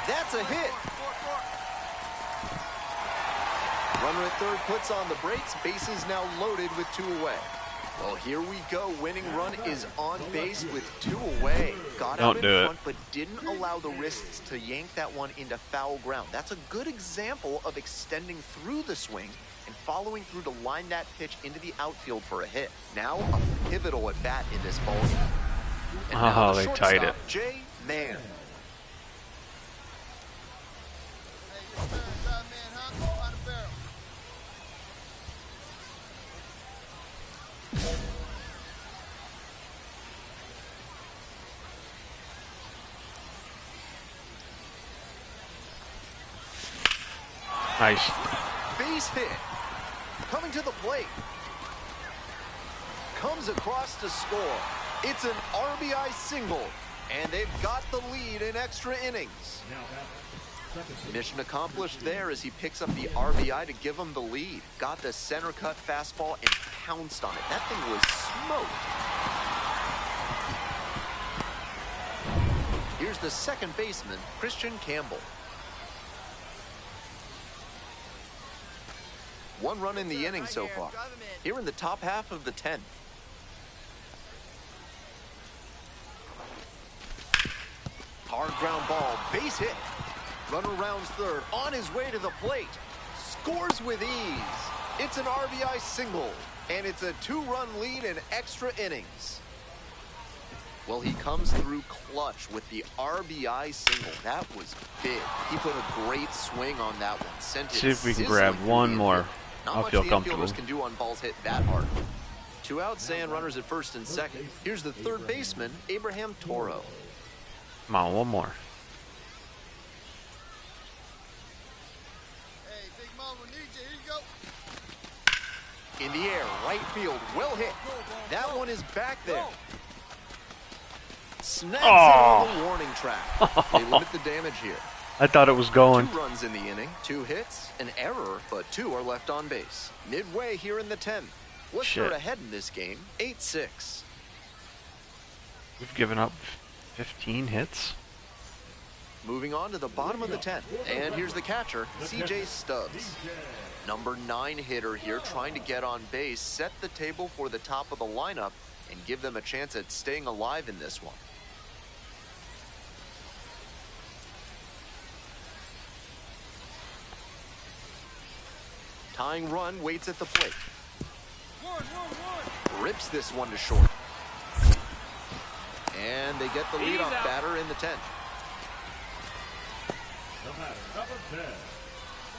Speaker 2: That's a hit. Runner at third puts on the brakes. Bases now loaded with 2 away. Well, here we go. Winning run is on base with 2 away. Got out
Speaker 1: Don't
Speaker 2: in
Speaker 1: do it.
Speaker 2: front, but didn't allow the wrists to yank that one into foul ground. That's a good example of extending through the swing and following through to line that pitch into the outfield for a hit. Now a pivotal at bat in this ballgame. And now
Speaker 1: Oh,
Speaker 2: the
Speaker 1: they tied
Speaker 2: shortstop,
Speaker 1: it.
Speaker 2: Jay Mann.
Speaker 6: Hey, your turn, drive man, huh? On the barrel.
Speaker 1: Nice.
Speaker 2: Base hit. Coming to the plate. Comes across to score. It's an RBI single. And they've got the lead in extra innings. Mission accomplished there as he picks up the RBI to give him the lead. Got the center cut fastball and pounced on it. That thing was smoked. Here's the second baseman, Christian Campbell. 1 run in the inning so far. Here in the top half of the 10th. Hard ground ball, base hit. Runner rounds third, on his way to the plate. Scores with ease. It's an RBI single, and it's a 2-run lead in extra innings. Well, he comes through clutch with the RBI single. That was big. He put a great swing on that one. Sent it
Speaker 1: See if we can
Speaker 2: sizzling
Speaker 1: grab
Speaker 2: through
Speaker 1: one
Speaker 2: the
Speaker 1: more.
Speaker 2: infield. Not
Speaker 1: I'll
Speaker 2: much
Speaker 1: feel
Speaker 2: the
Speaker 1: comfortable.
Speaker 2: infielders can do on balls hit that hard. 2 outs and runners at first and second. Here's the third baseman, Abraham Toro.
Speaker 1: Come on, one more.
Speaker 6: Hey, Big Mama need you. Here you go.
Speaker 2: In the air, right field, well hit. That one is back there. Snags it on the warning track. They limit the damage here.
Speaker 1: I thought it was going.
Speaker 2: 2 runs in the inning, 2 hits, an error, but 2 are left on base. Midway here in the 10th. Let's
Speaker 1: Shit.
Speaker 2: start ahead in this game, 8-6.
Speaker 1: We've given up 15 hits.
Speaker 2: Moving on to the bottom of the 10th. And here's the catcher, C.J. Stubbs. Number 9 hitter here, trying to get on base, set the table for the top of the lineup, and give them a chance at staying alive in this one. Tying run waits at the plate. Rips this one to short. And they get the lead off batter in the 10th.
Speaker 5: The batter, number 10,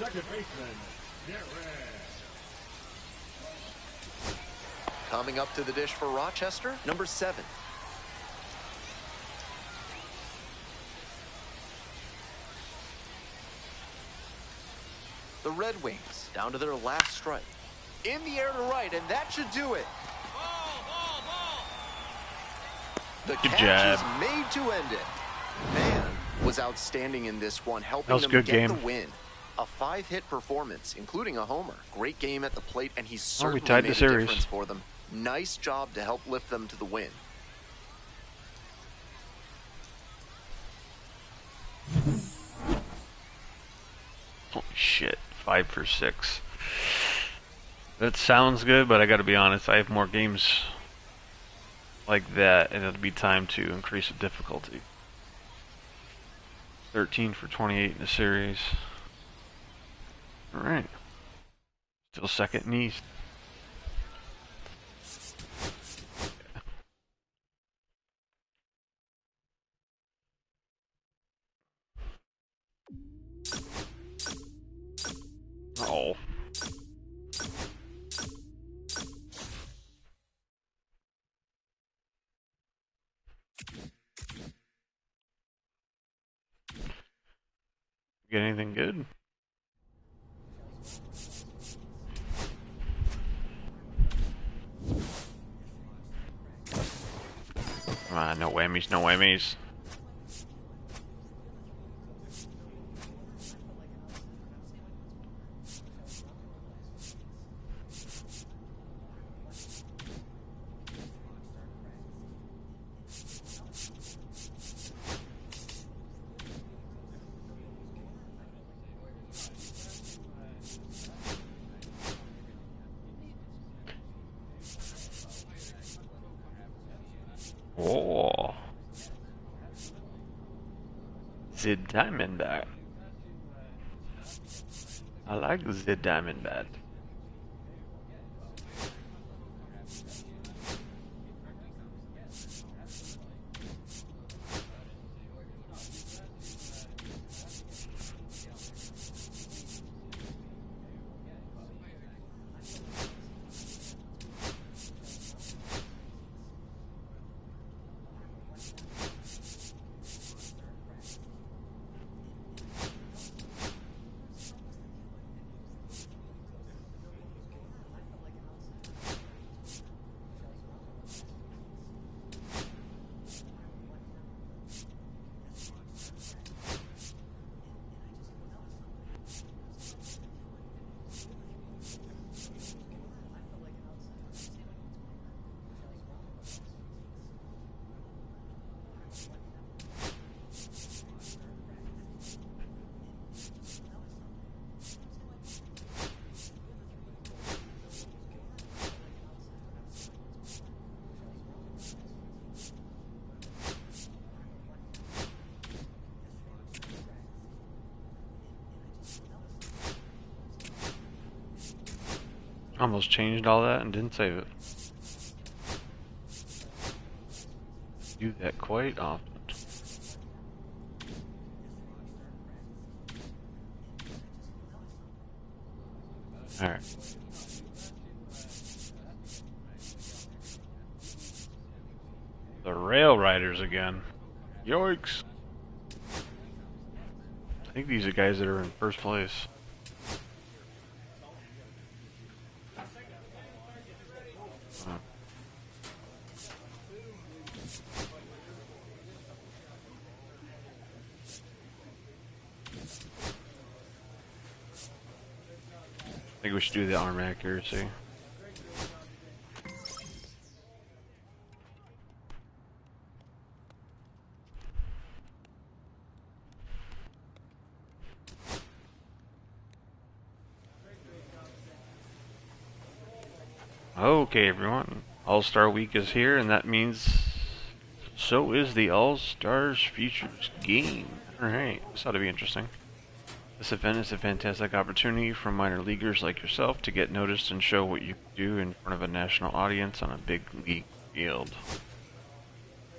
Speaker 5: second baseman, Garrett.
Speaker 2: Coming up to the dish for Rochester, number 7. The Red Wings down to their last strike. In the air to right, and that should do it. The
Speaker 1: Good
Speaker 2: catch
Speaker 1: job.
Speaker 2: is made to end it. Man was outstanding in this one, helping
Speaker 1: That was a
Speaker 2: them
Speaker 1: good
Speaker 2: get
Speaker 1: game.
Speaker 2: the win. A 5-hit performance, including a homer. Great game at the plate, and he certainly
Speaker 1: we tied
Speaker 2: made
Speaker 1: the
Speaker 2: a
Speaker 1: series.
Speaker 2: difference for them. Nice job to help lift them to the win.
Speaker 1: Holy shit, 5 for 6. That sounds good, but I gotta be honest, I have more games like that, and it'll be time to increase the difficulty. 13 for 28 in the series. Alright. Still second in East. Oh. Get anything good? Come on, no whammies, no whammies. Oh. The Diamondback. I like the Diamondback. Almost changed all that and didn't save it. Do that quite often. Alright. The Rail Riders again. Yoicks! I think these are guys that are in first place. I think we should do the arm accuracy. Okay, everyone. All-Star Week is here, and that means so is the All-Stars Futures game. Alright, this ought to be interesting. This event is a fantastic opportunity for minor leaguers like yourself to get noticed and show what you can do in front of a national audience on a big league field.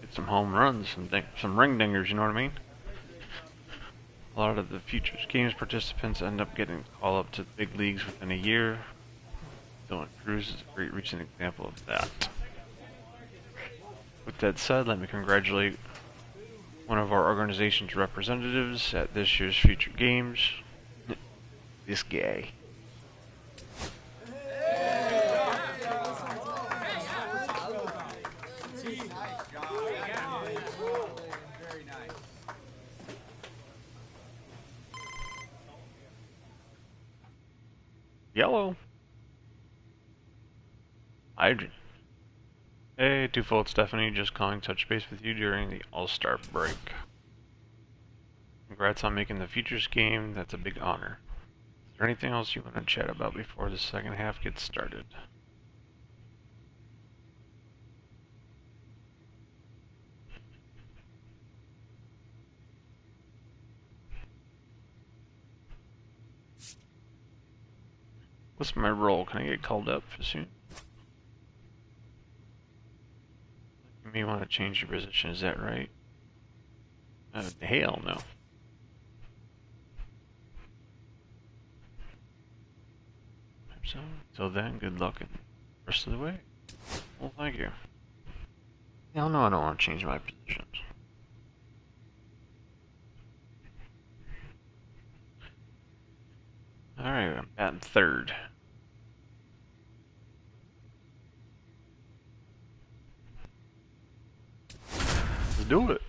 Speaker 1: Get some home runs, some ring dingers, you know what I mean? A lot of the Futures Games participants end up getting called up to the big leagues within a year. Dylan Cruz is a great recent example of that. With that said, let me congratulate one of our organization's representatives at this year's Future Games. This guy. Yellow. Hydrogen. Hey, Twofold Stephanie, just calling touch base with you during the All-Star break. Congrats on making the Futures game, that's a big honor. Is there anything else you want to chat about before the second half gets started? What's my role? Can I get called up soon? You may want to change your position, is that right? Hell no. So, until then, good luck and rest of the way. Well, thank you. Hell no, I don't want to change my positions. Alright, I'm batting third. Let's do it.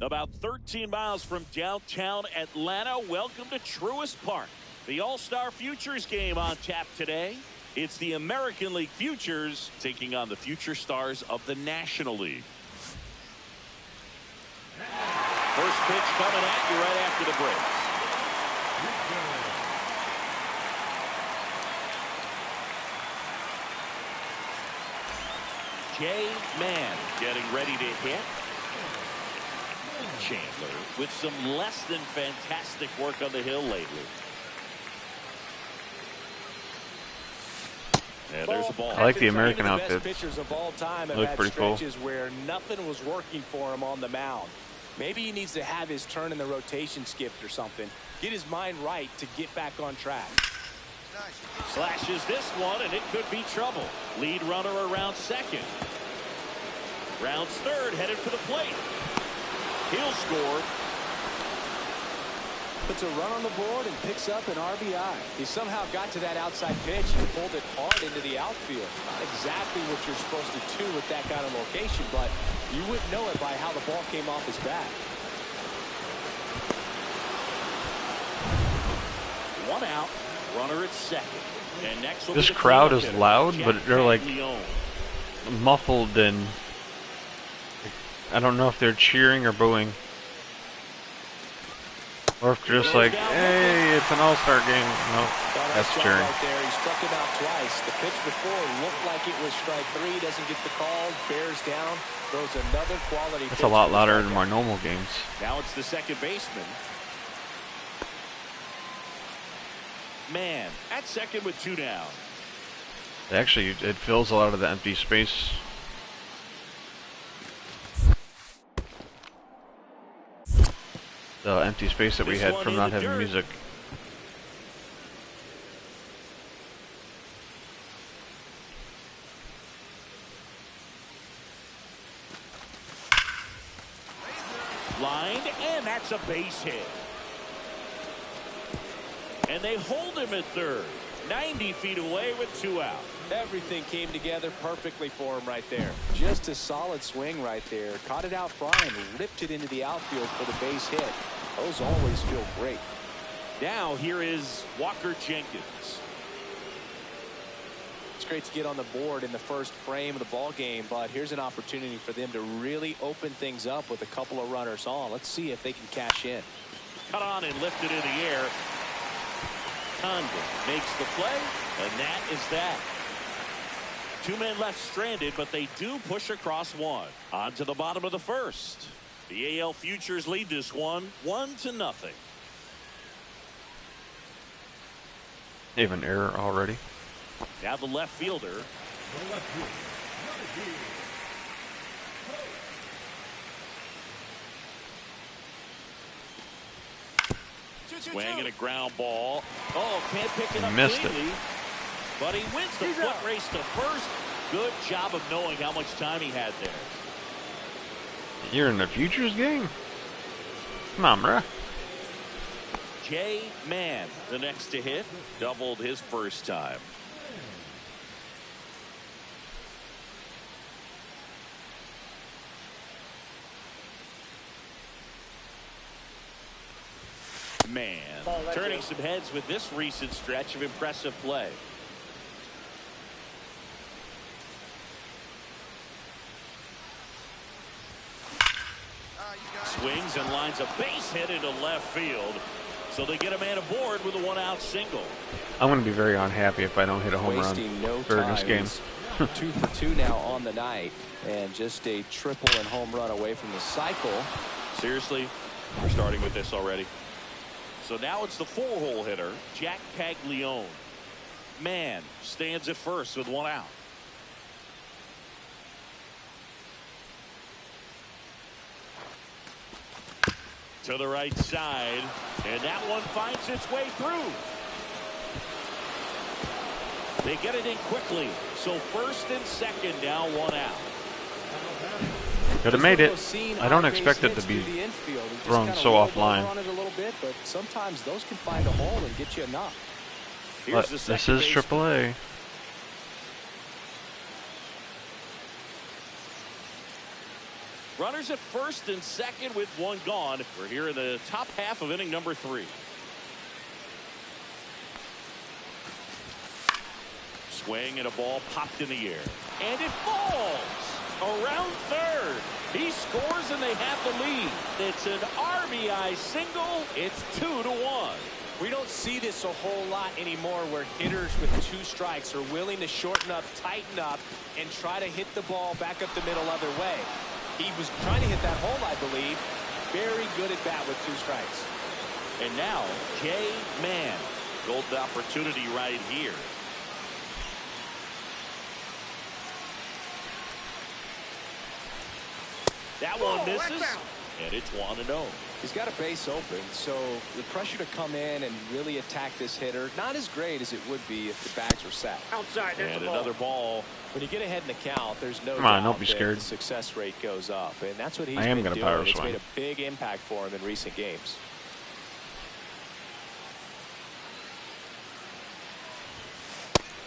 Speaker 7: About 13 miles from downtown Atlanta, welcome to Truist Park. The All-Star Futures game on tap today. It's the American League Futures taking on the future stars of the National League. First pitch coming at you right after the break. Jay Mann getting ready to hit. Chandler with some less than fantastic work on the hill lately. And there's a ball.
Speaker 1: I like the American outfits.
Speaker 8: Pitchers of all time have
Speaker 1: Look
Speaker 8: had
Speaker 1: pretty cool.
Speaker 8: stretches where nothing was working for him on the mound. Maybe he needs to have his turn in the rotation skipped or something. Get his mind right to get back on track.
Speaker 7: Slashes this one, and it could be trouble. Lead runner around second. Rounds third, headed for the plate. He'll score.
Speaker 8: Puts a run on the board and picks up an RBI. He somehow got to that outside pitch and pulled it hard into the outfield. Not exactly what you're supposed to do with that kind of location, but you wouldn't know it by how the ball came off his bat.
Speaker 7: One out, runner at second. And next will
Speaker 1: This
Speaker 7: be the
Speaker 1: crowd
Speaker 7: cleanup
Speaker 1: is
Speaker 7: hitter,
Speaker 1: loud,
Speaker 7: Jack
Speaker 1: but they're like
Speaker 7: Leone.
Speaker 1: muffled and I don't know if they're cheering or booing. Or if they're just like, hey, it's an all-star game. No, that's cheering.
Speaker 8: Right there. He struck him out twice. The pitch before looked like it was strike three. Doesn't get the call. Bears down. Throws another quality.
Speaker 1: That's a lot louder than my normal games.
Speaker 7: Now it's the second baseman. Man, at second with two down.
Speaker 1: Actually, it fills a lot of the empty space. The empty space that we had from not having music.
Speaker 7: Lined, and that's a base hit. And they hold him at third. 90 feet away with two out.
Speaker 8: Everything came together perfectly for him right there. Just a solid swing right there. Caught it out front and ripped it into the outfield for the base hit. Those always feel great.
Speaker 7: Now here is Walker Jenkins.
Speaker 8: It's great to get on the board in the first frame of the ball game, but here's an opportunity for them to really open things up with a couple of runners on. Let's see if they can cash in.
Speaker 7: Cut on and lifted in the air. Condon makes the play, and that is that. Two men left stranded, but they do push across one. On to the bottom of the first. The AL Futures lead this one 1-0.
Speaker 1: They have an error already.
Speaker 7: Now the left fielder. Swinging a ground ball. Oh, can't pick it up
Speaker 1: Missed it.
Speaker 7: cleanly. But he wins the foot race to first. Good job of knowing how much time he had there.
Speaker 1: You're in the futures game? Come on, bruh.
Speaker 7: J-Man, the next to hit, doubled his first time. Man, turning some heads with this recent stretch of impressive play. Swings and lines a base hit into left field. So they get a man aboard with a one-out single.
Speaker 1: I'm going to be very unhappy if I don't hit a home run during this game.
Speaker 8: 2 for 2 now on the night. And just a triple and home run away from the cycle.
Speaker 7: Seriously, we're starting with this already. So now it's the 4-hole hitter, Jack Caglione. Man stands at first with one out. To the right side, and that one finds its way through. They get it in quickly, so first and second now one out.
Speaker 1: Could have made it. I don't expect it to be thrown so offline.
Speaker 8: But sometimes those can find a hole and get you a knock.
Speaker 1: But this is AAA.
Speaker 7: Runners at first and second with one gone. We're here in the top half of inning number 3. Swing and a ball popped in the air. And it falls around third. He scores and they have the lead. It's an RBI single. It's 2-1.
Speaker 8: We don't see this a whole lot anymore where hitters with 2 strikes are willing to shorten up, tighten up, and try to hit the ball back up the middle other way. He was trying to hit that hole, I believe. Very good at bat with 2 strikes.
Speaker 7: And now, J-Man. Golden opportunity right here. That one misses, and it's 1-0.
Speaker 8: He's got a base open, so the pressure to come in and really attack this hitter, not as great as it would be if the bags were set.
Speaker 4: Outside,
Speaker 7: and another ball.
Speaker 8: When you get ahead in the count, there's no
Speaker 1: Come on,
Speaker 8: doubt
Speaker 1: don't be scared.
Speaker 8: that the success rate goes up, and that's what he's
Speaker 1: I am
Speaker 8: been
Speaker 1: gonna
Speaker 8: doing.
Speaker 1: power
Speaker 8: It's
Speaker 1: swing.
Speaker 8: made a big impact for him in recent games.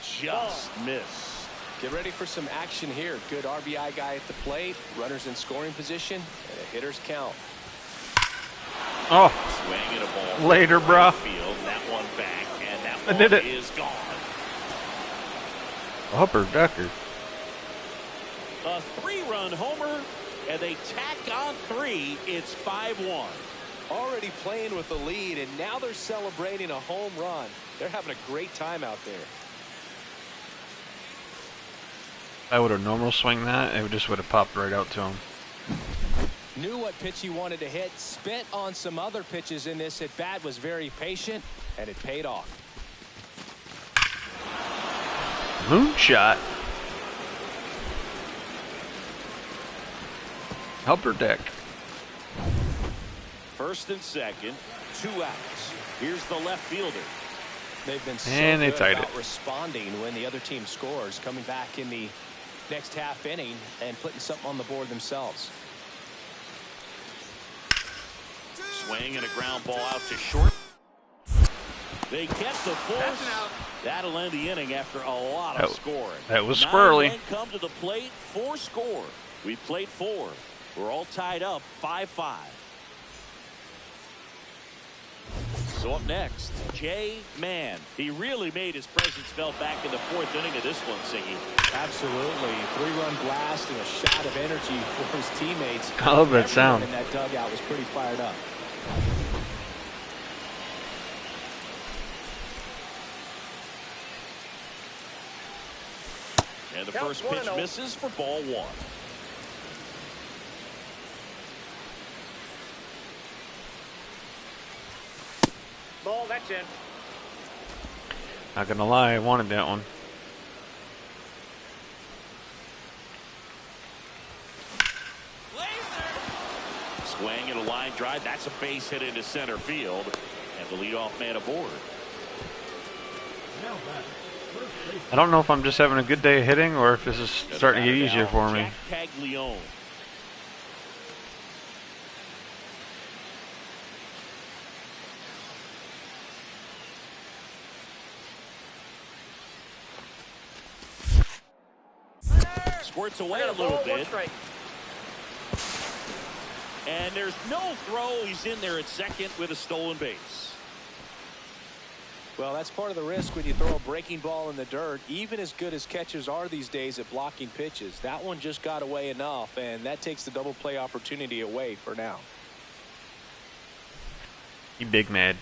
Speaker 7: Just missed.
Speaker 8: Get ready for some action here. Good RBI guy at the plate, runners in scoring position, and a hitter's count.
Speaker 1: Oh,
Speaker 7: Swing and a ball.
Speaker 1: later, bruh.
Speaker 7: Field, that one back, and that
Speaker 1: I
Speaker 7: one
Speaker 1: did it.
Speaker 7: is gone.
Speaker 1: Upper Decker.
Speaker 7: A 3-run homer, and they tack on 3. It's 5-1.
Speaker 8: Already playing with the lead, and now they're celebrating a home run. They're having a great time out there.
Speaker 1: I would have normal swing that, it just would have popped right out to him.
Speaker 8: Knew what pitch he wanted to hit, spent on some other pitches in this at bat, was very patient, and it paid off.
Speaker 1: Moonshot. Upper Deck.
Speaker 7: First and second, 2 outs. Here's the left fielder.
Speaker 8: They've been so
Speaker 1: And they
Speaker 8: good
Speaker 1: tied
Speaker 8: about
Speaker 1: it.
Speaker 8: responding when the other team scores, coming back in the next half inning and putting something on the board themselves.
Speaker 7: Swing and a ground ball out to short. They kept the force. That'll end the inning after a lot of scoring.
Speaker 1: That was
Speaker 7: 9
Speaker 1: squirrely.
Speaker 7: men come to the plate, 4 score. We played 4. We're all tied up 5-5. So up next, J-Man. He really made his presence felt back in the 4th inning of this one, Singy.
Speaker 8: Absolutely. 3-run blast and a shot of energy for his teammates.
Speaker 1: I love that sound.
Speaker 8: And that dugout was pretty fired up.
Speaker 7: And the first pitch misses for ball 1.
Speaker 4: Ball, that's in.
Speaker 1: Not gonna lie, I wanted that one.
Speaker 7: Swing and a line drive. That's a base hit into center field. And the leadoff man aboard.
Speaker 5: Now back,
Speaker 1: I don't know if I'm just having a good day hitting or if this is starting to get easier for me.
Speaker 7: Jack Caglione. Squirts away a little bit. And there's no throw. He's in there at second with a stolen base.
Speaker 8: Well, that's part of the risk when you throw a breaking ball in the dirt. Even as good as catchers are these days at blocking pitches, that one just got away enough, and that takes the double play opportunity away for now.
Speaker 1: You big mad.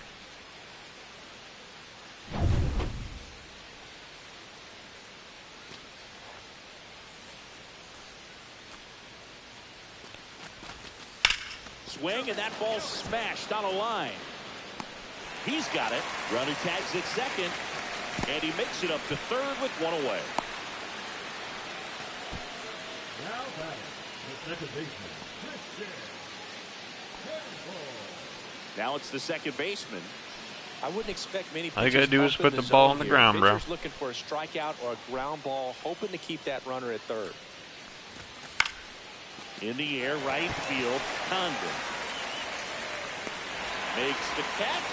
Speaker 7: Swing, and that ball smashed on a line. He's got it. Runner tags at second, and he makes it up to third with one away.
Speaker 5: Now batting, the second baseman, Christian Turnbull.
Speaker 7: Now it's the second baseman.
Speaker 8: I wouldn't expect many pitchers
Speaker 1: All you gotta do is
Speaker 8: up
Speaker 1: put
Speaker 8: in
Speaker 1: the ball on
Speaker 8: zone
Speaker 1: the
Speaker 8: here.
Speaker 1: ground, bro.
Speaker 8: Pitchers looking for a strikeout or a ground ball, hoping to keep that runner at third.
Speaker 7: In the air, right field, Condon makes the catch.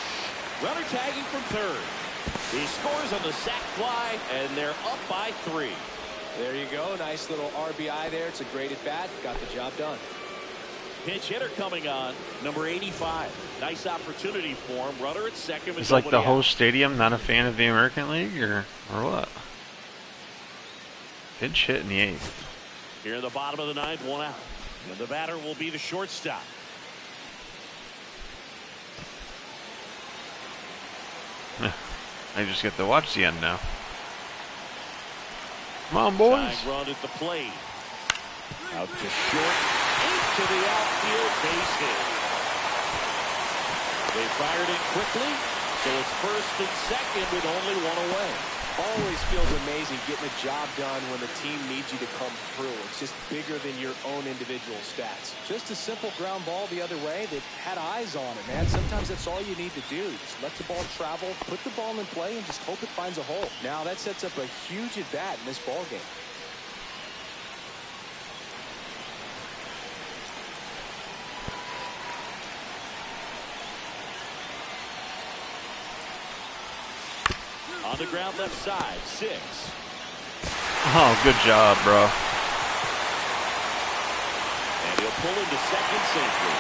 Speaker 7: Runner tagging from third. He scores on the sac fly, and they're up by 3.
Speaker 8: There you go. Nice little RBI there. It's a great at bat. Got the job done.
Speaker 7: Pinch hitter coming on, number 85. Nice opportunity for him. Runner at second.
Speaker 1: Is like the whole stadium not a fan of the American League or what? Pinch hit in the 8th.
Speaker 7: Here in the bottom of the 9th, 1 out. And the batter will be the shortstop.
Speaker 1: I just get to watch the end now. Come on, boys.
Speaker 7: Tying run at the plate. Out to short. Into the outfield. Base hit. They fired it quickly, so it's first and second with only 1 away.
Speaker 8: Always feels amazing getting a job done when the team needs you to come through. It's just bigger than your own individual stats. Just a simple ground ball the other way that had eyes on it, man. Sometimes that's all you need to do. Just let the ball travel, put the ball in play, and just hope it finds a hole. Now that sets up a huge at bat in this ball game.
Speaker 7: On the ground left side, 6.
Speaker 1: Oh, good job, bro.
Speaker 7: And he'll pull into second safely.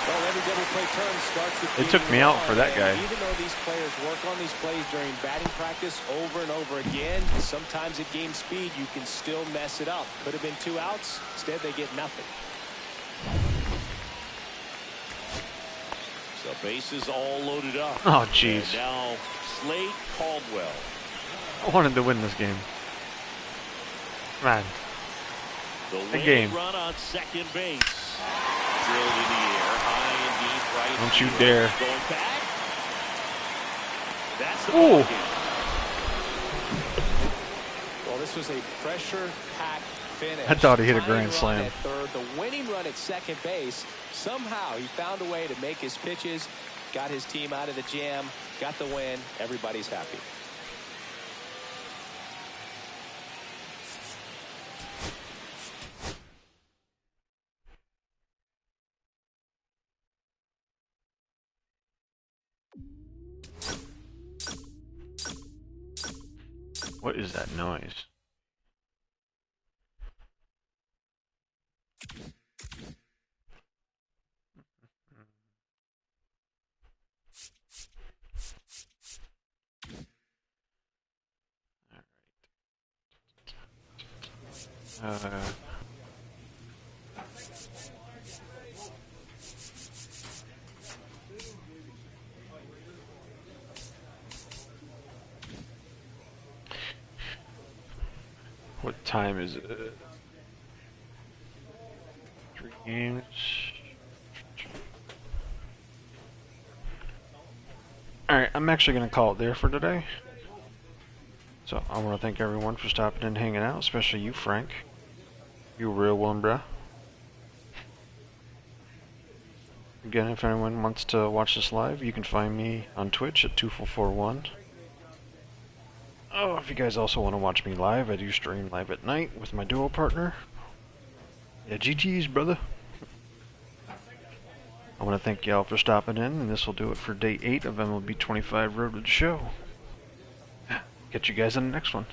Speaker 8: Well, every double play turn starts with
Speaker 1: They took me out for that guy.
Speaker 8: Even though these players work on these plays during batting practice over and over again, sometimes at game speed you can still mess it up. Could have been 2 outs. Instead, they get nothing.
Speaker 7: So bases all loaded up.
Speaker 1: Oh, jeez.
Speaker 7: And now Slade Caldwell.
Speaker 1: I wanted to win this game. Man.
Speaker 7: The
Speaker 1: A game.
Speaker 7: winning run on second base. Drilled in the air, high and deep, right.
Speaker 1: Don't you
Speaker 7: field.
Speaker 1: dare.
Speaker 7: Going back. That's the
Speaker 1: Ooh.
Speaker 7: ball game.
Speaker 8: Well, this was a pressure-packed finish.
Speaker 1: I thought he hit a
Speaker 8: Tying
Speaker 1: grand
Speaker 8: run
Speaker 1: slam.
Speaker 8: at third, the winning run at second base. Somehow he found a way to make his pitches, got his team out of the jam, got the win. Everybody's happy.
Speaker 1: What is that noise? What time is it? 3 games. Alright, I'm actually going to call it there for today. So, I want to thank everyone for stopping in and hanging out, especially you, Frank. You real one, bruh. Again, if anyone wants to watch this live, you can find me on Twitch at Tufel41. Oh, if you guys also want to watch me live, I do stream live at night with my duo partner. Yeah, GG's, brother. I want to thank y'all for stopping in, and this will do it for day 8 of MLB 25 Road to the Show. Catch you guys in the next one.